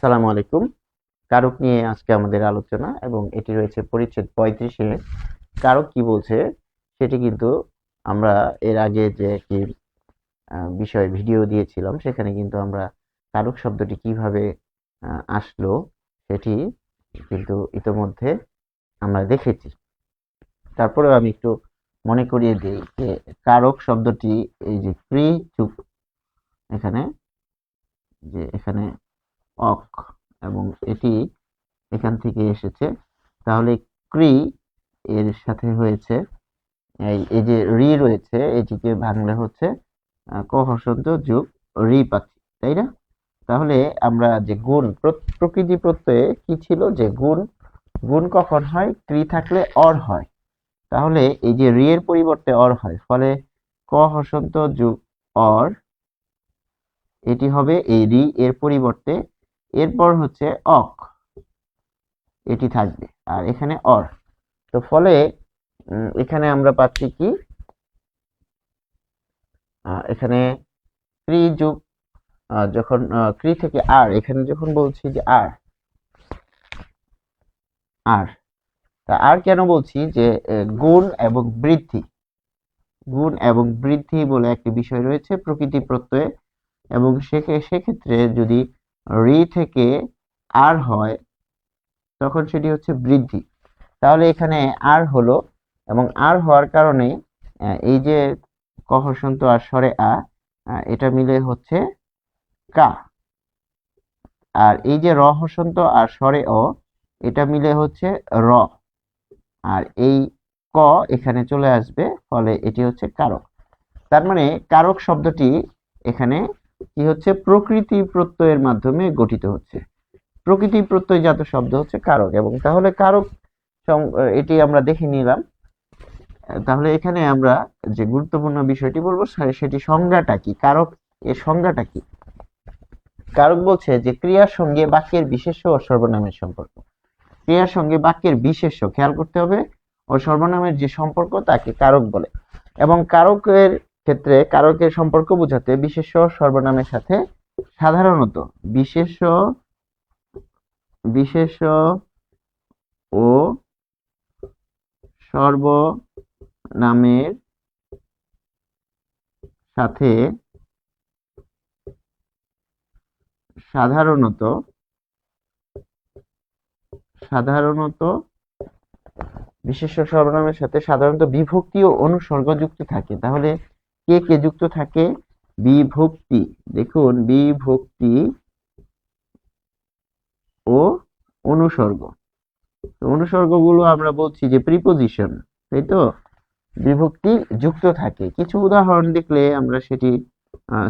আসসালামু আলাইকুম। কারক নিয়ে আজকে আমাদের আলোচনা এবং এটি রয়েছে পরিচ্ছেদ 35-এ। কারক কি বলছে সেটি কিন্তু আমরা এর আগে যে একটি বিষয় ভিডিও দিয়েছিলাম সেখানে কিন্তু আমরা কারক শব্দটি কিভাবে আসলো সেটি কিন্তু ইতোমধ্যে আমরা দেখেছি। তারপরেও আমি একটু মনে করিয়ে দিই যে কারক শব্দটি এই যে ক্রি যুক্ত এখানে অক এবং এটি এখান থেকে এসেছে। তাহলে ক্রি এর সাথে হয়েছে এই যে রি রয়েছে, এটিকে ভাঙলে হচ্ছে ক হর্ষন্ত যোগ রি পাচ্ছি, তাই না? তাহলে আমরা যে গুণ প্রকৃতি প্রত্যয়ে কি ছিল, যে গুণ গুণ কখন হয়? ক্রি থাকলে অর হয়। তাহলে এই যে রি এর পরিবর্তে অর হয়, ফলে ক হর্ষন্ত যোগ অর, এটি হবে এই রি এর পরিবর্তে। এরপর হচ্ছে অক, এটি থাকবে, আর এখানে অর। তো ফলে এখানে আমরা পাচ্ছি কি, এখানে ক্রি যুগ যখন ক্রি থেকে আর, এখানে যখন বলছি যে আর আর তা আর কেন বলছি যে গুণ এবং বৃদ্ধি, গুণ এবং বৃদ্ধি বলে একটি বিষয় রয়েছে প্রকৃতি প্রত্যয়ে, এবং সেক্ষেত্রে যদি রি থেকে আর হয় তখন সেটি হচ্ছে বৃদ্ধি। তাহলে এখানে আর হলো, এবং আর হওয়ার কারণে এই যে ক হর্ষন্ত আর স্বরে এটা মিলে হচ্ছে কা, আর এই যে র হর্ষন্ত আর স্বরে অ, এটা মিলে হচ্ছে র, আর এই ক এখানে চলে আসবে, ফলে এটি হচ্ছে কারক। তার মানে কারক শব্দটি এখানে কি হচ্ছে, প্রকৃতি প্রত্যয়ের মাধ্যমে গঠিত হচ্ছে। প্রকৃতি প্রত্যয়জাত শব্দ হচ্ছে কারক, এবং তাহলে কারক এটি আমরা দেখে নিলাম। তাহলে এখানে আমরা যে গুরুত্বপূর্ণ বিষয়টি বলবো সেটি সংজ্ঞাটা কি, কারক এর সংজ্ঞাটা কি। কারক বলছে যে ক্রিয়ার সঙ্গে বাক্যের বিশেষ্য ও সর্বনামের সম্পর্ক। ক্রিয়ার সঙ্গে বাক্যের বিশেষ্য, খেয়াল করতে হবে, ও সর্বনামের যে সম্পর্ক তাকে কারক বলে। এবং কারকের ক্ষেত্রে কারকের সম্পর্ক বোঝাতে বিশেষ্য সর্বনামের সাথে সাধারণত বিশেষ্য ও সর্বনামের সাথে সাধারণত বিশেষ্য সর্বনামের সাথে সাধারণত বিভক্তি ও অনুসর্গ যুক্ত থাকে। তাহলে কে কে যুক্ত থাকে? বিভক্তি, দেখুন, বিভক্তি ও অনুসর্গ। অনুসর্গগুলো আমরা বলছি যে প্রিপোজিশন, তাই তো? বিভক্তি যুক্ত থাকে। কিছু উদাহরণ দেখলে আমরা সেটি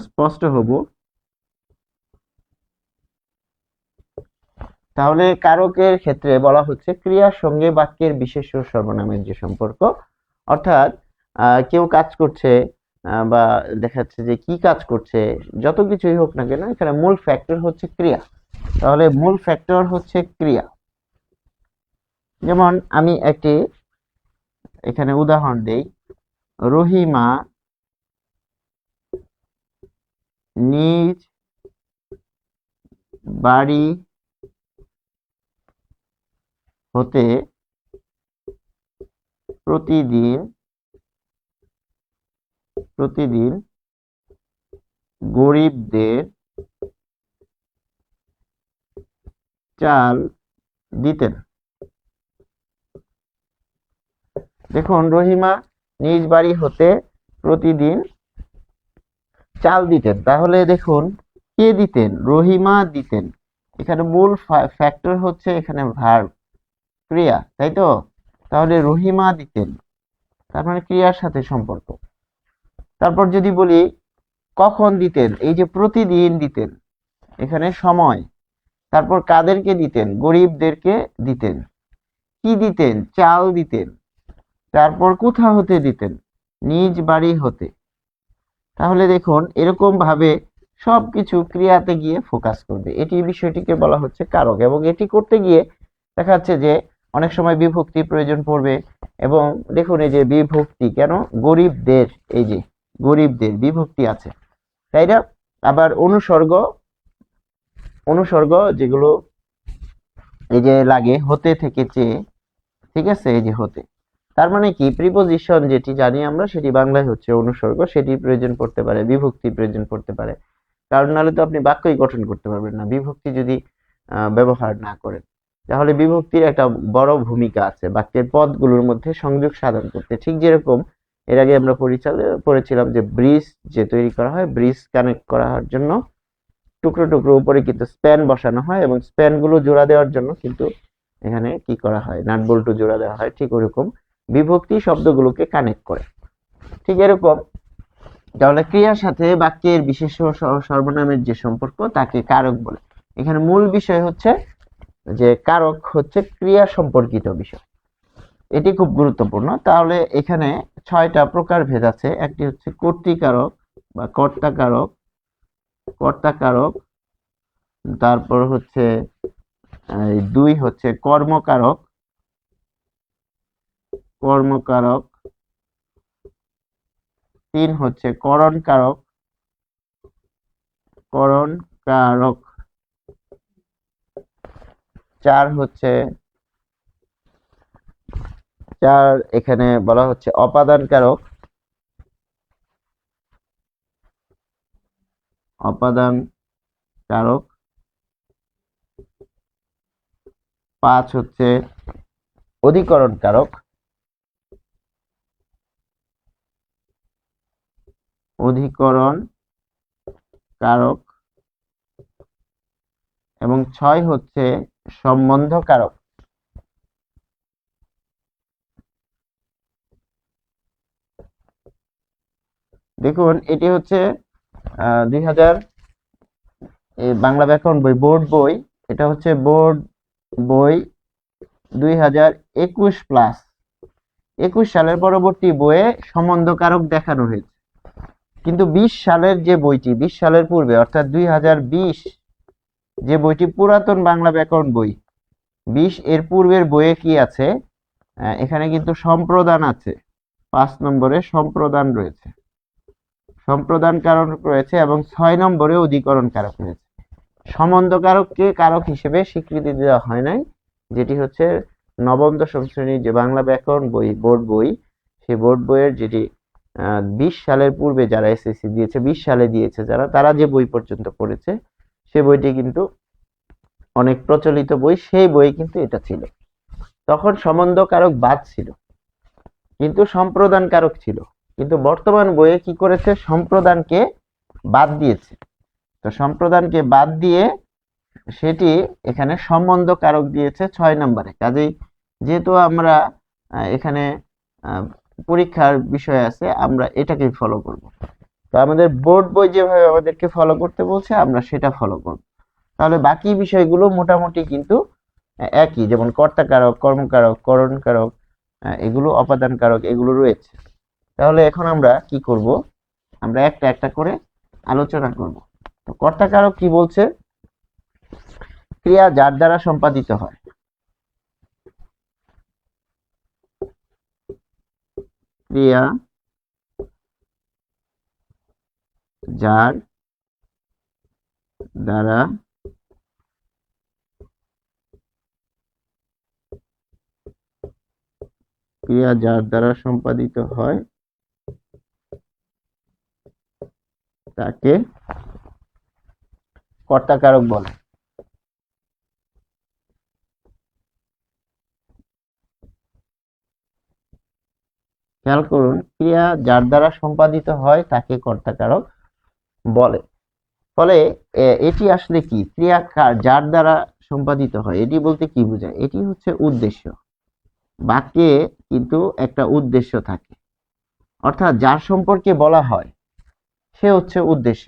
স্পষ্ট হব। তাহলে কারকের ক্ষেত্রে বলা হচ্ছে ক্রিয়ার সঙ্গে বাক্যের বিশেষ্য সর্বনামের যে সম্পর্ক, অর্থাৎ কেউ কাজ করছে বা দেখাচ্ছে যে কি কাজ করছে, যত কিছুই হোক না কেন, এখানে মূল ফ্যাক্টর হচ্ছে ক্রিয়া। তাহলে মূল ফ্যাক্টর হচ্ছে ক্রিয়া। যেমন আমি একটি এখানে উদাহরণ দেই, রহিমা নিজ বাড়ি হতে প্রতিদিন গরিবদের চাল দিতেন। দেখুন, রহিমা নিজ বাড়ি হতে প্রতিদিন চাল দিতেন। তাহলে দেখুন, কে দিতেন? রহিমা দিতেন। এখানে মূল ফ্যাক্টর হচ্ছে এখানে ভার্ব, ক্রিয়া, তাই তো? তাহলে রহিমা দিতেন, তার মানে ক্রিয়ার সাথে সম্পর্ক। তারপর যদি বলি কখন দিতেন, এই যে প্রতিদিন দিতেন, এখানে সময়। তারপর কাদেরকে দিতেন? গরিবদেরকে দিতেন। কি দিতেন? চাল দিতেন। তারপর কোথা হতে দিতেন? নিজ বাড়ি হতে। তাহলে দেখুন, এরকম ভাবে সবকিছু ক্রিয়াতে গিয়ে ফোকাস করবে। এটি বিষয়টিকে বলা হচ্ছে কারক, এবং এটি করতে গিয়ে দেখা যাচ্ছে যে অনেক সময় বিভক্তি প্রয়োজন পড়বে। এবং দেখুন, এই যে বিভক্তি কেন, গরিবদের, এই যে গরিবদের বিভক্তি আছে, তাই না? আবার অনুসর্গ, অনুসর্গ যেগুলো এই যে লাগে হতে থেকে চেয়ে, ঠিক আছে, এই যে হতে, তার মানে কি প্রিপোজিশন যেটি জানি আমরা সেটি বাংলায় হচ্ছে অনুসর্গ, সেটি প্রয়োজন পড়তে পারে, বিভক্তি প্রয়োজন পড়তে পারে, কারণ নাহলে তো আপনি বাক্যই গঠন করতে পারবেন না বিভক্তি যদি ব্যবহার না করেন। তাহলে বিভক্তির একটা বড় ভূমিকা আছে বাক্যের পদগুলোর মধ্যে সংযোগ সাধন করতে। ঠিক যেরকম এর আগে আমরা পড়েছিলাম যে ব্রিজ যে তৈরি করা হয়, ব্রিজ কানেক্ট করার জন্য টুকরো টুকরো উপরে কিন্তু স্প্যান বসানো হয় এবং স্প্যান গুলো জোড়া দেওয়ার জন্য কিন্তু এখানে কি করা হয়, নাট বল্টু জোড়া দেওয়া হয়। ঠিক ওরকম বিভক্তি শব্দগুলোকে কানেক্ট করে। ঠিক এরকম তাহলে ক্রিয়ার সাথে বাক্যের বিশেষ্য সর্বনামের যে সম্পর্ক তাকে কারক বলে। এখানে মূল বিষয় হচ্ছে যে কারক হচ্ছে ক্রিয়া সম্পর্কিত বিষয়, এটি খুব গুরুত্বপূর্ণ। তাহলে এখানে 6টা প্রকার ভেদ আছে। একটি হচ্ছে কর্তৃকারক বা কর্তাকারক, কর্তাকারক, তারপর হচ্ছে 2 হচ্ছে কর্মকারক, কর্মকারক, 3 হচ্ছে করণকারক, করণকারক, 4 হচ্ছে 4 এখানে বলা হচ্ছে অপাদানকারক, অপাদানকারক, 5 হচ্ছে অধিকরণকারক, অধিকরণ কারক, এবং 6 হচ্ছে সম্বন্ধ কারক। দেখুন এটি হচ্ছে 2000 বাংলা ব্যাকরণ বই, বোর্ড বই, এটা হচ্ছে বোর্ড বই 2021 প্লাস 21 সালের পরবর্তী বইয়ে সম্বন্ধ কারক দেখানো হয়েছে। কিন্তু 20 সালের যে বইটি, 20 সালের পূর্বে অর্থাৎ 2020 যে বইটি পুরাতন বাংলা ব্যাকরণ বই, 20 এর পূর্বের বইয়ে কি আছে, এখানে কিন্তু সম্প্রদান আছে, 5 নম্বরে সম্প্রদান রয়েছে, সম্প্রদান কারক রয়েছে, এবং 6 নম্বরে অধিকরণ কারক রয়েছে। সম্বন্ধ কারককে কারক হিসেবে স্বীকৃতি দেওয়া হয় নাই, যেটি হচ্ছে নবম দশম শ্রেণীর যে বাংলা ব্যাকরণ বই, বোর্ড বই, সেই বোর্ড বইয়ের যেটি 20 সালের পূর্বে যারা এসএসসি দিয়েছে, 20 সালে দিয়েছে যারা, তারা যে বই পর্যন্ত পড়েছে সে বইটি কিন্তু অনেক প্রচলিত বই, সেই বই কিন্তু এটা ছিল। তখন সম্বন্ধ কারক বাদ ছিল কিন্তু সম্প্রদান কারক ছিল, কিন্তু বর্তমান বইয়ে কি করেছে, সম্প্রদানকে বাদ দিয়েছে। তো সম্প্রদানকে বাদ দিয়ে সেটি এখানে সম্বন্ধ কারক দিয়েছে 6 নম্বরে। কাজেই যেহেতু আমরা এখানে পরীক্ষার বিষয় আছে, আমরা এটাকেই ফলো করব। তো আমাদের বোর্ড বই যেভাবে আমাদেরকে ফলো করতে বলছে আমরা সেটা ফলো করব। তাহলে বাকি বিষয়গুলো মোটামুটি কিন্তু একই, যেমন কর্তাকারক, কর্মকারক, করণকারক, এগুলো অপাদান কারক, এগুলো রয়েছে। তাহলে এখন আমরা কি করব, আমরা একটা একটা করে আলোচনা করব। তো কর্তাকারক কি বলছে, ক্রিয়া যার দ্বারা সম্পাদিত হয়, ক্রিয়া যার দ্বারা সম্পাদিত হয় তাকে কর্তাকারক বলে। খেয়াল করুন, ক্রিয়া যার দ্বারা সম্পাদিত হয় তাকে কর্তাকারক বলে। ফলে এটি আসলে কি, ক্রিয়া যার দ্বারা সম্পাদিত হয়, এটি বলতে কি বোঝায়, এটি হচ্ছে উদ্দেশ্য। বাক্যে কিন্তু একটা উদ্দেশ্য থাকে, অর্থাৎ যার সম্পর্কে বলা হয় সে হচ্ছে উদ্দেশ্য।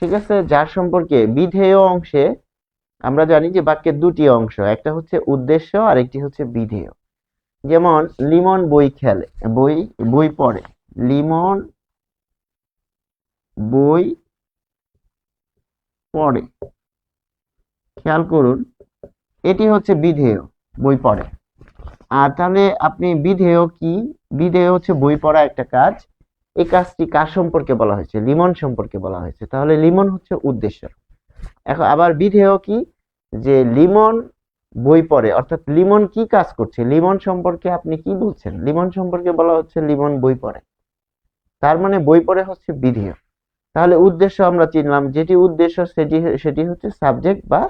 ঠিক আছে, যার সম্পর্কে বিধেয় অংশে আমরা জানি যে বাক্যের দুটি অংশ, একটা হচ্ছে উদ্দেশ্য আর একটি হচ্ছে বিধেয়। যেমন লিমন বই খেলে, বই পড়ে, লিমন বই পড়ে। খেয়াল করুন, এটি হচ্ছে বিধেয়, বই পড়ে। আর তাহলে আপনি বিধেয় কি, বিধেয় হচ্ছে বই পড়া একটা কাজ, এই কাজটি কার সম্পর্কে বলা হয়েছে, লিমন সম্পর্কে বলা হয়েছে, তাহলে লিমন হচ্ছে উদ্দেশ্য। এখন আবার বিধেয় কি, যে লিমন বই পড়ে, অর্থাৎ লিমন কি কাজ করছে, লিমন সম্পর্কে আপনি কি বলছেন, লিমন সম্পর্কে বলা হচ্ছে লিমন বই পড়ে, তার মানে বই পড়ে হচ্ছে বিধেয়। তাহলে উদ্দেশ্য আমরা চিনলাম, যেটি উদ্দেশ্য সেটি হচ্ছে সাবজেক্ট বা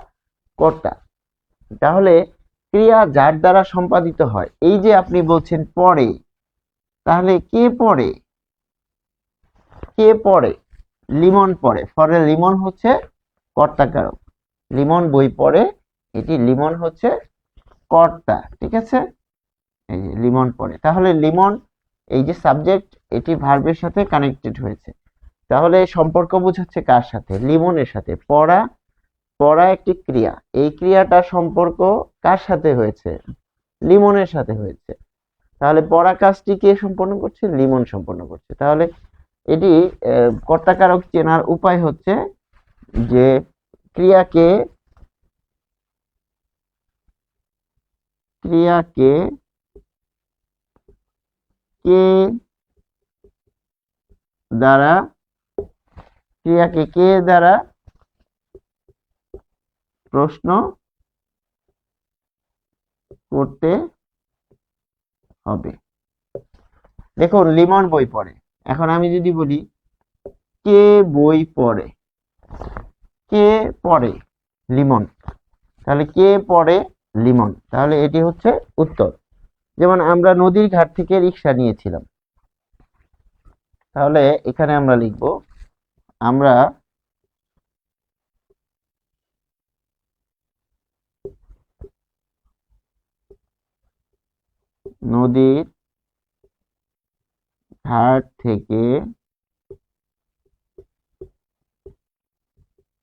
কর্তা। তাহলে ক্রিয়া যার দ্বারা সম্পাদিত হয়, এই যে আপনি বলছেন পড়ে, তাহলে কে পড়ে, কে পড়ে, লিমন পড়ে, ফলে লিমন হচ্ছে কর্তাকারক। লিমন বই পড়ে, এটি লিমন হচ্ছে কর্তা, ঠিক আছে, এই যে লিমন পড়ে, তাহলে লিমন এই যে সাবজেক্ট, এটি ভার্বের সাথে কানেক্টেড হয়েছে। তাহলে সম্পর্ক বোঝাচ্ছে কার সাথে, লিমনের সাথে। পড়া, পড়া একটি ক্রিয়া, এই ক্রিয়াটার সম্পর্ক কার সাথে হয়েছে, লিমনের সাথে হয়েছে। তাহলে পড়া কাজটি কে সম্পন্ন করছে, লিমন সম্পন্ন করছে। তাহলে এটি কর্তাকারক চেনার উপায় হচ্ছে যে ক্রিয়াকে ক্রিয়াকে কে দ্বারা ক্রিয়াকে কে দ্বারা প্রশ্ন করতে হবে। দেখুন লিমন বই পড়ে, এখন আমি যদি বলি কে বই পড়ে, কে পড়ে, লিমন, তাহলে কে পড়ে, লিমন, তাহলে এটি হচ্ছে উত্তর। যেমন আমরা নদীর ঘাট থেকে রিক্সা নিয়েছিলাম, তাহলে এখানে আমরা লিখব, আমরা নদীর ঘাট থেকে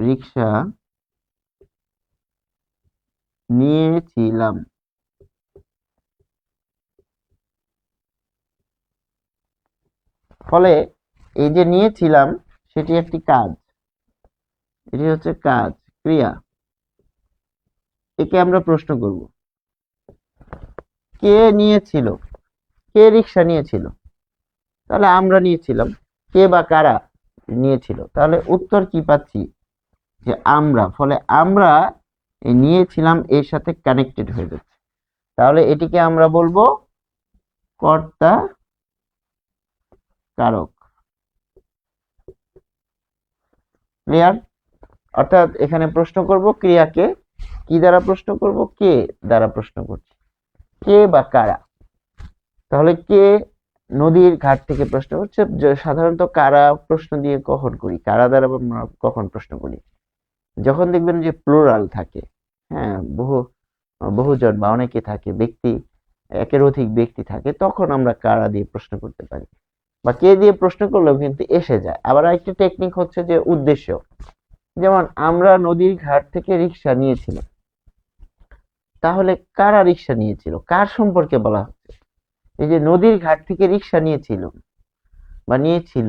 রিক্সা নিয়েছিলাম। ফলে এই যে নিয়েছিলাম, সেটি একটি কাজ, এটি হচ্ছে কাজ, ক্রিয়া। একে আমরা প্রশ্ন করব, কে নিয়েছিল, কে রিক্সা নিয়েছিল, তাহলে আমরা নিয়েছিলাম, কে বা কারা নিয়েছিল, তাহলে উত্তর কি পাচ্ছি, যে আমরা। ফলে আমরা নিয়েছিলাম এর সাথে কানেক্টেড হয়ে যাচ্ছে, তাহলে এটিকে আমরা বলবো কর্তা কারক। ক্লিয়ার? অর্থাৎ এখানে প্রশ্ন করব ক্রিয়াকে কি দ্বারা প্রশ্ন করব, কে দ্বারা প্রশ্ন করছি, কে বা কারা। তাহলে কে নদীর ঘাট থেকে প্রশ্ন করছে, সাধারণত কারা প্রশ্ন দিয়ে কখন করি, কারা দ্বারা আমরা কখন প্রশ্ন করি, যখন দেখবেন যে প্লুরাল থাকে, হ্যাঁ, বহুজন বা অনেকে থাকে, ব্যক্তি, একের অধিক ব্যক্তি থাকে, তখন আমরা কারা দিয়ে প্রশ্ন করতে পারি, বা কে দিয়ে প্রশ্ন করলেও কিন্তু এসে যায়। আবার আরেকটি টেকনিক হচ্ছে যে উদ্দেশ্য, যেমন আমরা নদীর ঘাট থেকে রিক্সা নিয়েছিলাম, তাহলে কারা রিক্সা নিয়েছিল, কার সম্পর্কে বলা হচ্ছে, এই যে নদীর ঘাট থেকে রিক্সা নিয়েছিল বা নিয়েছিল,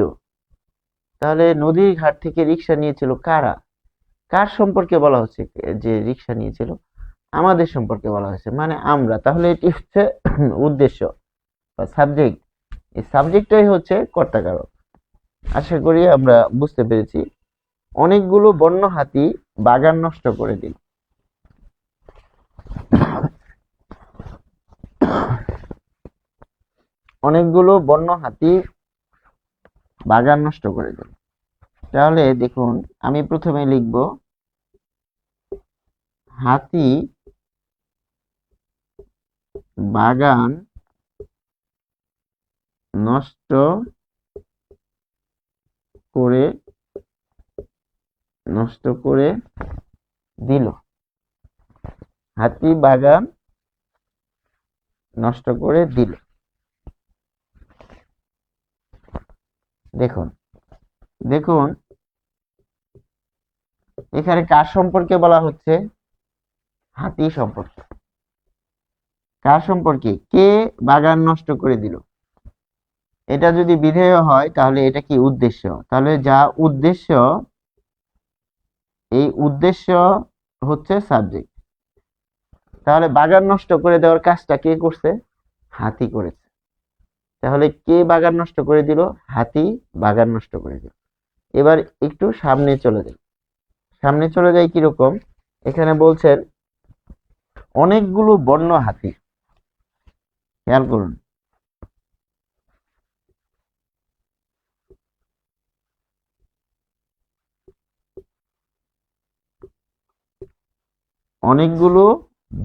তাহলে নদীর ঘাট থেকে রিক্সা নিয়েছিল কারা, কার সম্পর্কে বলা হচ্ছে, যে রিক্সা নিয়েছিল, আমাদের সম্পর্কে বলা হয়েছে, মানে আমরা। তাহলে এটি হচ্ছে উদ্দেশ্য বা সাবজেক্ট, এই সাবজেক্টটাই হচ্ছে কর্তাকারক। আশা করি আমরা বুঝতে পেরেছি। অনেকগুলো বন্য হাতি বাগান নষ্ট করে দিল, অনেকগুলো বন্য হাতি বাগান নষ্ট করে দিল। তাহলে দেখুন আমি প্রথমে লিখব হাতি বাগান নষ্ট করে দিল, হাতি বাগান নষ্ট করে দিল। দেখুন দেখুন এখানে কার সম্পর্কে বলা হচ্ছে, হাতি সম্পর্কে। কার সম্পর্কে, কে বাগান নষ্ট করে দিল, এটা যদি বিধেয় হয় তাহলে এটা কি উদ্দেশ্য, তাহলে যা উদ্দেশ্য, এই উদ্দেশ্য হচ্ছে সাবজেক্ট। তাহলে বাগান নষ্ট করে দেওয়ার কাজটা কে করছে, হাতি করেছে। তাহলে কে বাগান নষ্ট করে দিল, হাতি বাগান নষ্ট করে দিল। এবার একটু সামনে চলে যাই, সামনে চলে যাই কিরকম, এখানে বলছেন অনেকগুলো বন্য হাতি। খেয়াল করুন, অনেকগুলো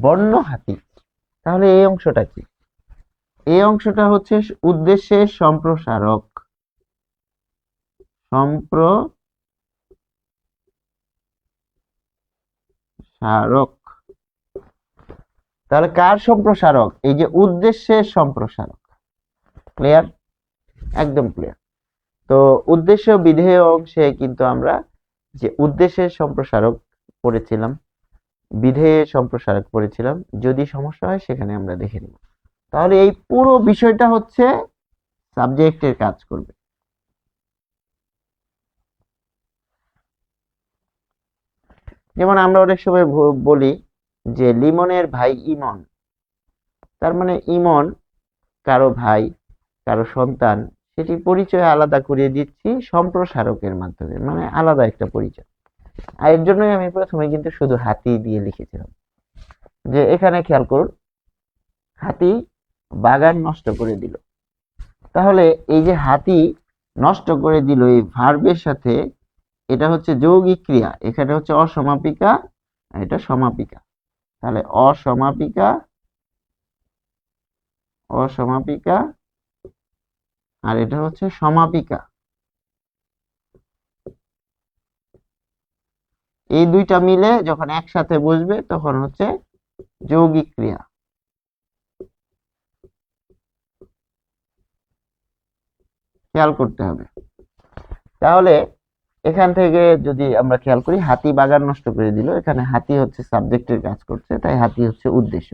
বন্য হাতি। তাহলে এই অংশটা কি? এই অংশটা হচ্ছে উদ্দেশ্যের সম্প্রসারক। সম্প্রসারক। তাহলে কার সম্প্রসারক? এই যে উদ্দেশ্যের সম্প্রসারক। ক্লিয়ার? একদম ক্লিয়ার। তো উদ্দেশ্য বিধেয় অংশে কিন্তু আমরা যে উদ্দেশ্যের সম্প্রসারক পড়েছিলাম, বিধেয়ের সম্প্রসারক পড়েছিলাম। যদি সমস্যা হয় সেখানে আমরা দেখে নিব। তাহলে এই পুরো বিষয়টা হচ্ছে সাবজেক্টের কাজ করবে। যেমন আমরা অনেক সময় বলি যে লিমনের ভাই ইমন। তার মানে ইমন কারো ভাই, কারো সন্তান, সেটি পরিচয় আলাদা করিয়ে দিচ্ছি সম্প্রসারকের মাধ্যমে, মানে আলাদা একটা পরিচয়। আর এর জন্যই আমি প্রথমে কিন্তু শুধু হাতি দিয়ে লিখেছিলাম। যে এখানে খেয়াল করুন, হাতি বাগান নষ্ট করে দিল। তাহলে এই যে হাতি নষ্ট করে দিল, এই ভার্বের সাথে এটা হচ্ছে যৌগিক ক্রিয়া, এখানে হচ্ছে অসমাপিকা, এটা সমাপিকা। তাহলে অসমাপিকা, অসমাপিকা, আর এটা হচ্ছে সমাপিকা। এই দুইটা মিলে যখন একসাথে বসবে তখন হচ্ছে যৌগিক ক্রিয়া। খেয়াল করতে হবে। তাহলে এখান থেকে যদি আমরা খেয়াল করি, হাতি বাগান নষ্ট করে দিল, এখানে হাতি হচ্ছে সাবজেক্টের কাজ করছে, তাই হাতি হচ্ছে উদ্দেশ্য।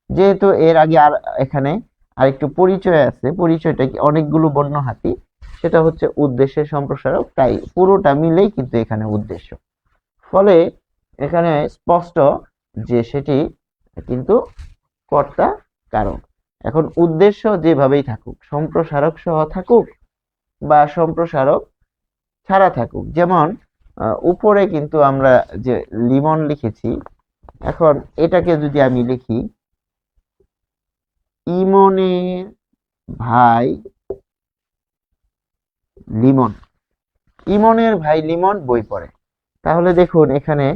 যেহেতু এর আগে আর এখানে আরেকটু পরিচয় আছে, পরিচয়টা কি অনেকগুলো বন্য হাতি, সেটা হচ্ছে উদ্দেশ্যের সম্প্রসারক, তাই পুরোটা মিলেই কিন্তু এখানে উদ্দেশ্য। ফলে এখানে স্পষ্ট যে সেটি কিন্তু কর্তা কারক। এখন উদ্দেশ্য যেভাবেই থাকুক, সম্প্রসারক সহ থাকুক বা সম্প্রসারক ছাড়া থাকুক, যেমন উপরে কিন্তু আমরা যে লিমন লিখেছি, এখন এটাকে যদি আমি লিখি ইমনের ভাই লিমন, ইমনের ভাই লিমন বই পড়ে, তাহলে দেখুন এখানে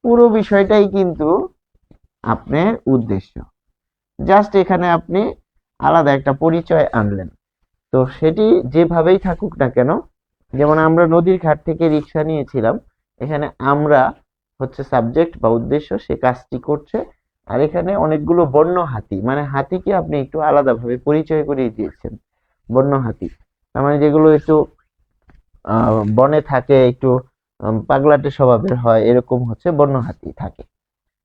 পুরো বিষয়টাই কিন্তু আপনার উদ্দেশ্য। জাস্ট এখানে আপনি আলাদা একটা পরিচয় আনলেন। তো সেটি যেভাবেই থাকুক না কেন, যেমন আমরা নদীর ঘাট থেকে রিক্সা নিয়েছিলাম, এখানে আমরা হচ্ছে সাবজেক্ট বা উদ্দেশ্য, সে কাজটি করছে। আর এখানে অনেকগুলো বন্য হাতি, মানে হাতিকে আপনি একটু আলাদাভাবে পরিচয় করিয়ে দিয়েছেন, বন্য হাতি। তার মানে যেগুলো একটু বনে থাকে, একটু পাগলাটে স্বভাবের হয়, এরকম হচ্ছে বন্য হাতি থাকে।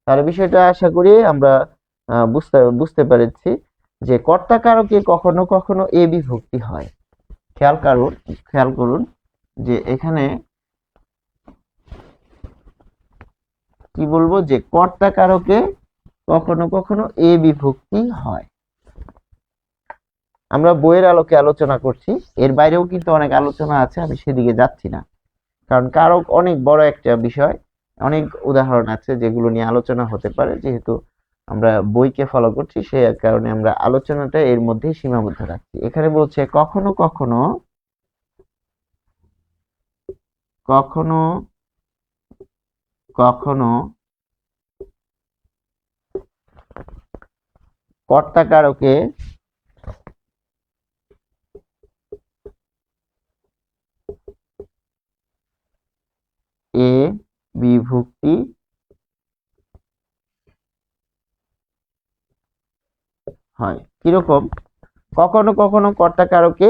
তাহলে বিষয়টা আশা করি আমরা বুঝতে বুঝতে পেরেছি যে কর্তা কারকে কখনো কখনো এ বিভক্তি হয়। খেয়াল করুন যে এখানে কি বলবো, যে কর্তা কারকে কখনো কখনো এ বিভক্তি হয়। আমরা বইয়ের আলোকে আলোচনা করছি, এর বাইরেও কিন্তু অনেক আলোচনা আছে, আমি সেদিকে যাচ্ছি না, কারণ কারক অনেক বড় একটা বিষয়, অনেক উদাহরণ আছে যেগুলো নিয়ে আলোচনা হতে পারে। যেহেতু আমরা বইকে ফলো করছি, সে কারণে আমরা আলোচনাটা এর মধ্যেই সীমাবদ্ধ রাখছি। এখানে বলছে কখনো কখনো, কখনো কখনো কর্তা কারকে এ বিভক্তি হয়। কিরকম? কখনো কখনো কর্তা কারকে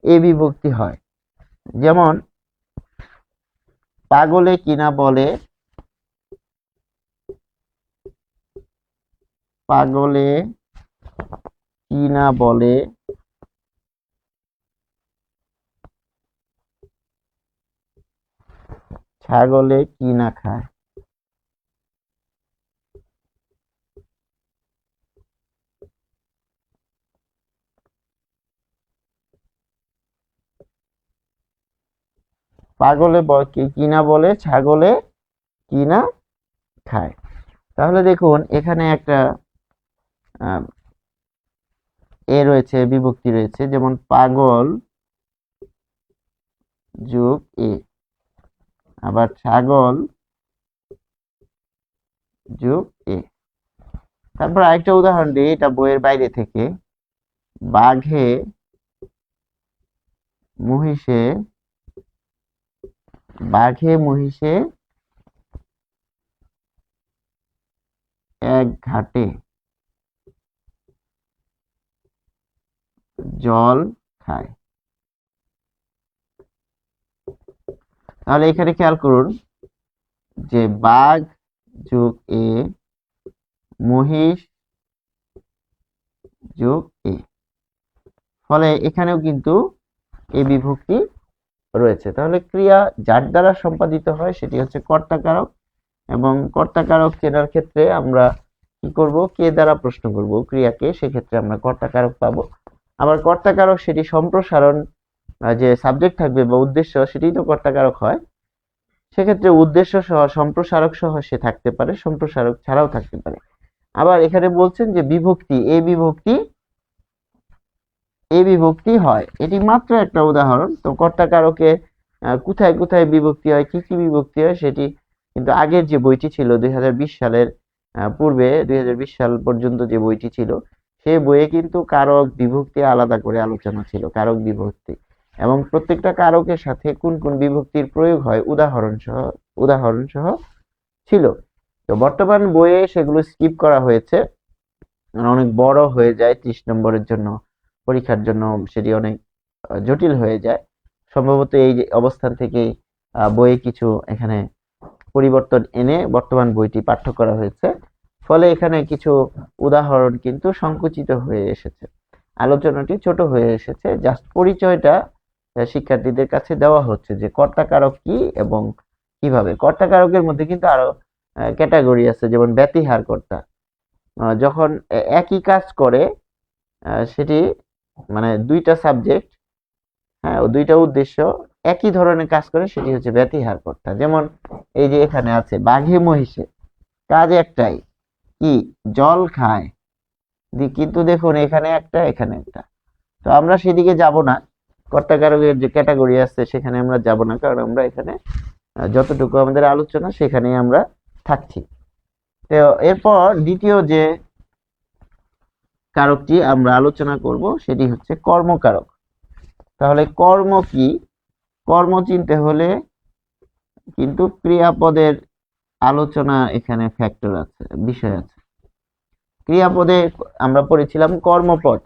এ বিভক্তি হয়, যেমন পাগলে কিনা বলে, পাগলে কিনা বলে ছাগলে কি না খায়। পাগলে কি না বলে ছাগলে কি না খায়। তাহলে দেখুন এখানে একটা রয়েছে, বিভক্তি রয়েছে, যেমন পাগল যোগ এ, আবার ছাগল যোগ এ। তারপর আরেকটা উদাহরণ দিই, এটা বইয়ের বাইরে থেকে। বাঘে মহিষে এক ঘাটে জল খায়। তাহলে এখানে খেয়াল করুন যে বাঘ যোগ এ, মহিষ যোগ এ, ফলে এখানেও কিন্তু এ বিভক্তি রয়েছে। তাহলে ক্রিয়া যার দ্বারা সম্পাদিত হয় সেটি হচ্ছে কর্তাকারক, এবং কর্তাকারক চেনার ক্ষেত্রে আমরা কি করব, কে দ্বারা প্রশ্ন করব ক্রিয়াকে, সেক্ষেত্রে আমরা কর্তাকারক পাবো। আবার কর্তাকারক সেটি সম্প্রসারণ, যে সাবজেক্ট থাকবে বা উদ্দেশ্য, সেটাই তো কর্তাকারক হয়। সেক্ষেত্রে উদ্দেশ্য সহ সম্প্রসারক সহ সে থাকতে পারে, সম্প্রসারক ছাড়াও থাকতে পারে। আবার এখানে বলছেন যে বিভক্তি, এই বিভক্তি হয়, এটি মাত্র একটা উদাহরণ। তো কর্তাকারকে কোথায় কোথায় বিভক্তি হয়, কি কি বিভক্তি হয়, সেটি কিন্তু আগের যে বইটি ছিল 2020 সালের পূর্বে 2020 সাল পর্যন্ত যে বইটি ছিল, সেই বইয়ে কিন্তু কারক বিভক্তি আলাদা করে আলোচনা ছিল, কারক বিভক্তি, এবং প্রত্যেকটা কারকের সাথে কোন কোন বিভক্তির প্রয়োগ হয় উদাহরণ সহ ছিল। তো বর্তমান বইয়ে সেগুলো স্কিপ করা হয়েছে, অনেক বড় হয়ে যায়, 30 নম্বরের জন্য, পরীক্ষার জন্য সেটি অনেক জটিল হয়ে যায়। সম্ভবত এই অবস্থান থেকে বইয়ে কিছু এখানে পরিবর্তন এনে বর্তমান বইটি পাঠ্য করা হয়েছে, ফলে এখানে কিছু উদাহরণ কিন্তু সংকুচিত হয়ে এসেছে, আলোচনাটি ছোট হয়ে এসেছে। জাস্ট পরিচয়টা শিক্ষার্থীদের কাছে দেওয়া হচ্ছে যে কর্তাকারক কি এবং কিভাবে। কর্তাকারকের মধ্যে কিন্তু আরো ক্যাটাগরি আছে, যেমন ব্যতিহার কর্তা, যখন একই কাজ করে, সেটি মানে দুইটা সাবজেক্ট, হ্যাঁ, দুইটা উদ্দেশ্য একই ধরনের কাজ করে, সেটি হচ্ছে ব্যতিহার কর্তা। যেমন এই যে এখানে আছে বাঘে মহিষে, কাজ একটাই, কি জল খায়, কিন্তু দেখুন এখানে একটা এখানে একটা। তো আমরা সেদিকে যাব না, কর্তাকারকের যে ক্যাটাগরি আছে সেখানে আমরা যাব না, কারণ আমরা এখানে যতটুকু আমাদের আলোচনা সেখানেই আমরা থাকছি। তো এরপর দ্বিতীয় যে কারকটি আমরা আলোচনা করব সেটি হচ্ছে কর্মকারক। তাহলে কর্ম কি? কর্ম চিনতে হলে কিন্তু ক্রিয়াপদের আলোচনা এখানে ফ্যাক্টর আছে, বিষয় আছে। ক্রিয়াপদে আমরা পড়েছিলাম কর্মপদ।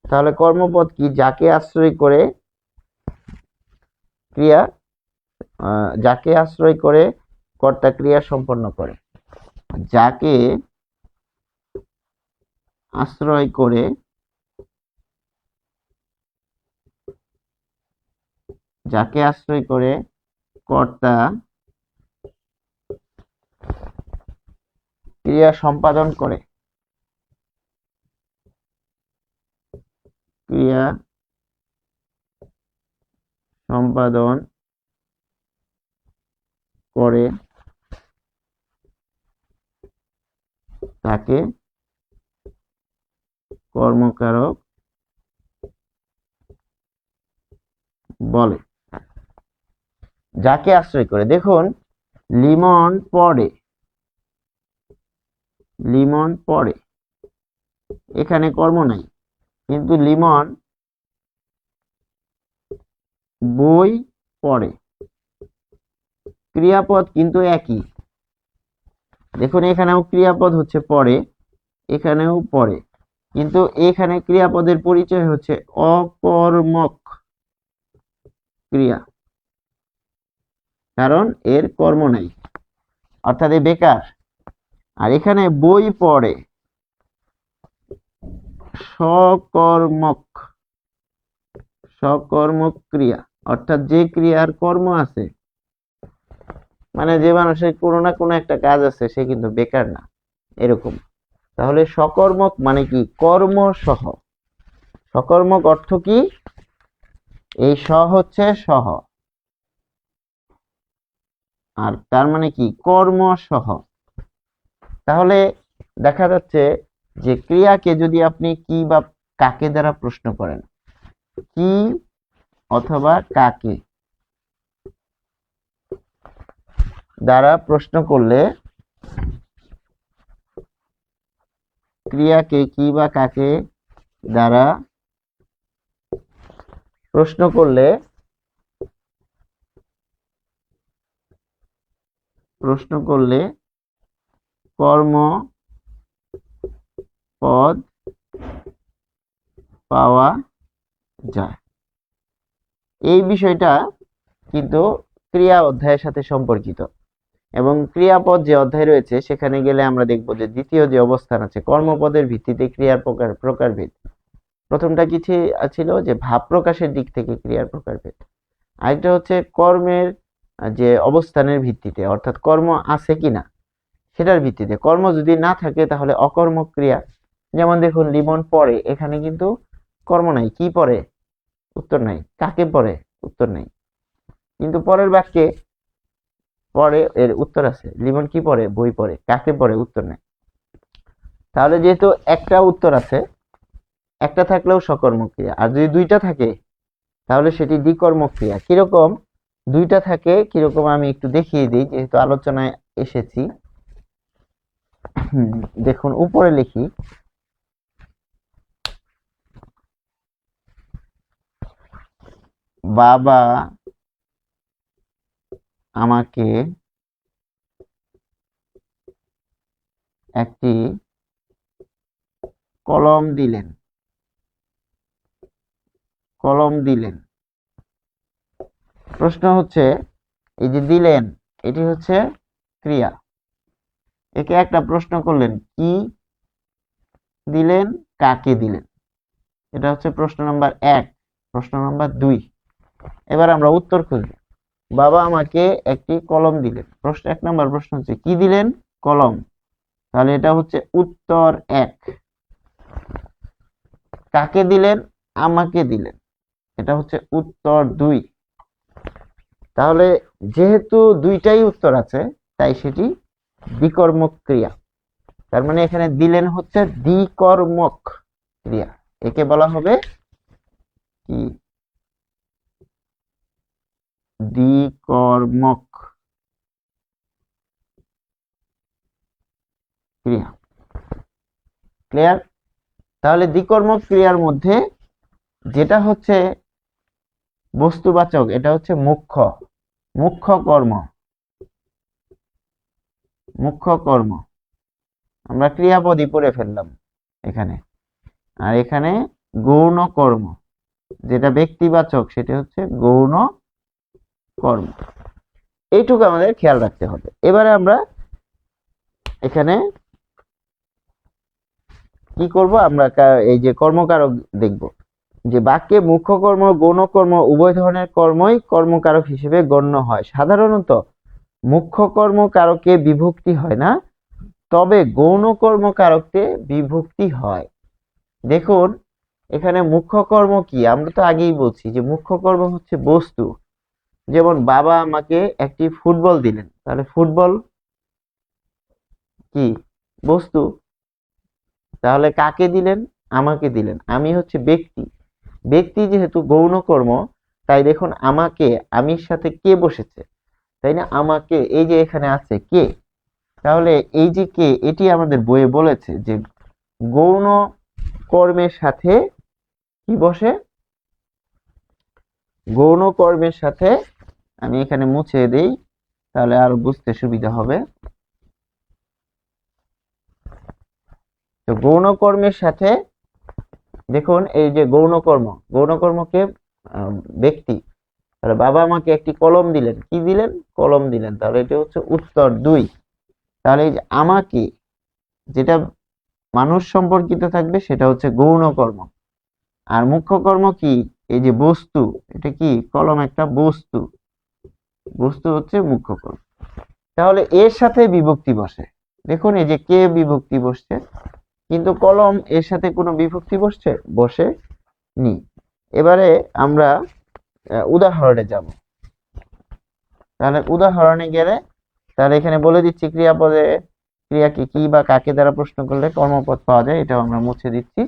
তাহলে কর্মপদ কি? যাকে আশ্রয় করে কর্তা ক্রিয়া সম্পন্ন করে। যাকে আশ্রয় করে কর্তা ক্রিয়া সম্পাদন করে। তাকে কর্মকারক বলে। যাকে আশ্রয় করে, দেখুন লিমন পড়ে, এখানে কর্ম নাই, কিন্তু লিমন বই পড়ে, ক্রিয়াপদ কিন্তু একই। দেখুন এখানেও ক্রিয়াপদ হচ্ছে পড়ে, এখানেও পড়ে, কিন্তু এখানে ক্রিয়াপদের পরিচয় হচ্ছে অকর্মক ক্রিয়া, কারণ এর কর্ম নাই, অর্থাৎ বেকার। আর এখানে বই পড়ে সকর্মক ক্রিয়া, অর্থাৎ যে ক্রিয়ার কর্ম আছে, মানে যে মানুষের কোনো না কোনো একটা কাজ আছে, সে কিন্তু বেকার না, এরকম। তাহলে সকর্মক মানে কি? কর্মসহ। সকর্মক অর্থ কি? এই স হচ্ছে সহ, আর তার মানে কি কর্মসহ। তাহলে দেখা যাচ্ছে যে ক্রিয়াকে যদি আপনি কি বা কাকে দ্বারা প্রশ্ন করেন, কি অথবা কাকে দ্বারা প্রশ্ন করলে, ক্রিয়াকে কি বা কাকে দ্বারা প্রশ্ন করলে কর্ম পদ পাওয়া যায়। এই বিষয়টা কিন্তু ক্রিয়া অধ্যায়ের সাথে সম্পর্কিত, এবং ক্রিয়াপদ যে অধ্যায় রয়েছে সেখানে গেলে আমরা দেখব যে দ্বিতীয় যে অবস্থান আছে কর্মপদের ভিত্তিতে ক্রিয়ার প্রকারভেদ। প্রথমটা কি ছিল যে ভাব প্রকাশের দিক থেকে ক্রিয়ার প্রকারভেদ, আরেকটা হচ্ছে কর্মের যে অবস্থানের ভিত্তিতে, অর্থাৎ কর্ম আছে কিনা সেটার ভিত্তিতে। কর্ম যদি না থাকে তাহলে অকর্মক ক্রিয়া। যেমন দেখুন লিমন পড়ে, এখানে কিন্তু কর্ম নাই, কি পড়ে উত্তর নাই, কাকে পড়ে উত্তর নাই, কিন্তু পরের বাক্যে পড়ে এর উত্তর আছে। লিমন কি পড়ে, বই পড়ে, কাকে পড়ে উত্তর নাই। তাহলে যেহেতু একটা উত্তর আছে, একটা থাকলেও সকর্মক ক্রিয়া, আর যদি দুইটা থাকে তাহলে সেটি দ্বিকর্মক ক্রিয়া। কিরকম দুইটা থাকে, কিরকম আমি একটু দেখিয়ে দিই যেহেতু আলোচনায় এসেছি। দেখুন উপরে লিখি, বাবা আমাকে একটি কলম দিলেন। প্রশ্ন হচ্ছে এই যে দিলেন, এটি হচ্ছে ক্রিয়া। একে একটা প্রশ্ন করলেন, কি দিলেন, কাকে দিলেন, এটা হচ্ছে প্রশ্ন নাম্বার 1। প্রশ্ন নাম্বার 2, এবার আমরা উত্তর খুঁজব। বাবা আমাকে একটি কলম দিলেন, প্রশ্ন 1 নম্বর প্রশ্ন হচ্ছে কি দিলেন, কলম, তাহলে এটা হচ্ছে উত্তর 1। কাকে দিলেন, আমাকে দিলেন, এটা হচ্ছে উত্তর 2। তাহলে যেহেতু দুইটাই উত্তর আছে তাই সেটি দ্বিকর্মক ক্রিয়া। তার মানে এখানে দিলেন হচ্ছে দ্বিকর্মক ক্রিয়া, একে বলা হবে কি দ্বিকর্মক ক্রিয়া। ক্লিয়ার? তাহলে দ্বিকর্মক ক্রিয়ার মধ্যে যেটা হচ্ছে বস্তুবাচক, এটা হচ্ছে মুখ্য কর্ম। আমরা ক্রিয়াপদই পড়ে ফেললাম এখানে। আর এখানে গৌণ কর্ম, যেটা ব্যক্তিবাচক, সেটা হচ্ছে গৌণ কর্ম। এইটুকু আমাদের খেয়াল রাখতে হবে। এবারে আমরা এখানে কি করব, আমরা এই যে কর্মকারক দেখব, যে বাক্যে মুখ্য কর্ম গৌণ কর্ম উভয় ধরনের কর্মই কর্মকারক হিসেবে গণ্য হয়। সাধারণত মুখ্য কর্মকারকে বিভক্তি হয় না, তবে গৌণ কর্মকারকে বিভক্তি হয়। দেখুন এখানে মুখ্য কর্ম কি, আমরা তো আগেই বলছি যে মুখ্য কর্ম হচ্ছে বস্তু। যেমন বাবা আমাকে একটি ফুটবল দিলেন, তাহলে ফুটবল কি বস্তু। তাহলে কাকে দিলেন, আমাকে দিলেন, আমি হচ্ছে ব্যক্তি যেহেতু গৌণ কর্ম, তাই দেখুন আমাকে, আমির সাথে কে বসেছে, তাই না, আমাকে, এই যে এখানে আছে কে, তাহলে এই যে কে, এটি আমাদের বইয়ে বলেছে যে গৌণ কর্মের সাথে কি বসে, গৌণ কর্মের সাথে, আমি এখানে মুছে দেই তাহলে আরো বুঝতে সুবিধা হবে। তো গৌণ কর্মের সাথে দেখুন এই যে গৌণকর্মকে ব্যক্তি, তাহলে বাবা আমাকে একটি কলম দিলেন, কি দিলেন, কলম দিলেন, তাহলে এটা হচ্ছে উত্তর 2। তাহলে এই যে আমাকে, যেটা মানুষ সম্পর্কিত থাকবে সেটা হচ্ছে গৌণ কর্ম, আর মুখ্য কর্ম কি, এই যে বস্তু, এটা কি কলম একটা বস্তু হচ্ছে মুখ্য কর্ম। তাহলে এর সাথে বিভক্তি বসে, দেখুন এই যে কে বিভক্তি বসছে, কিন্তু কলম এর সাথে কোনো বিভক্তি বসে নি। এবারে আমরা উদাহরণে যাব। তাহলে উদাহরণে গেলে তাহলে এখানে বলে দিচ্ছি ক্রিয়াপদে ক্রিয়াকে কি বা কাকে দ্বারা প্রশ্ন করলে কর্মপদ পাওয়া যায়, এটাও আমরা মুছে দিচ্ছি।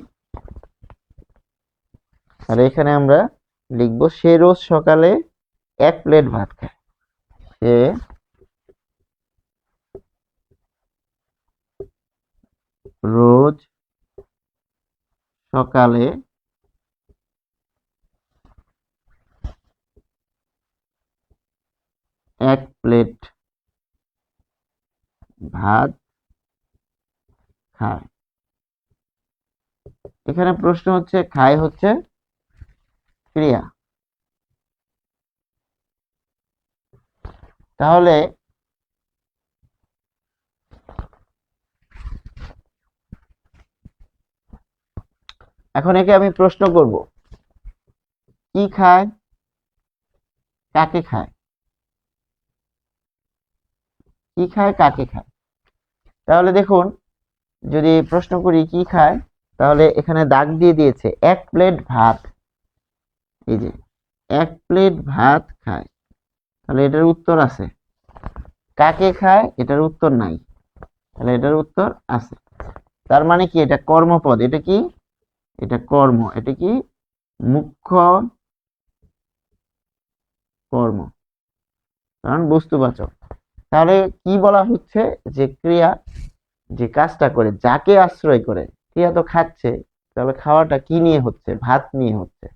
আর এখানে আমরা লিখবো সে রোজ সকালে 1 প্লেট ভাত খায়। সে রোজ সকালে 1 প্লেট ভাত খায়। এখানে প্রশ্ন হচ্ছে খায় হচ্ছে ক্রিয়া, তাহলে এখন একে আমি প্রশ্ন করব কি খায়, কাকে খায়, কি খায় কাকে খায়। তাহলে দেখুন যদি প্রশ্ন করি কি খায়, তাহলে এখানে দাগ দিয়ে দিয়েছে 1 প্লেট ভাত, এই যে 1 প্লেট ভাত খায়, তাহলে এটার উত্তর আছে। কাকে খায় এটার উত্তর নাই, তাহলে এটার উত্তর আছে। তার মানে কি এটা কর্মপদ, এটা কি, এটা কর্ম, এটা কি মুখ্য কর্ম, কারণ বস্তুবাচক। তাহলে কি বলা হচ্ছে যে ক্রিয়া যে কাজটা করে, যাকে আশ্রয় করে, ক্রিয়া তো খাচ্ছে, তাহলে খাওয়াটা কি নিয়ে হচ্ছে, ভাত নিয়ে হচ্ছে।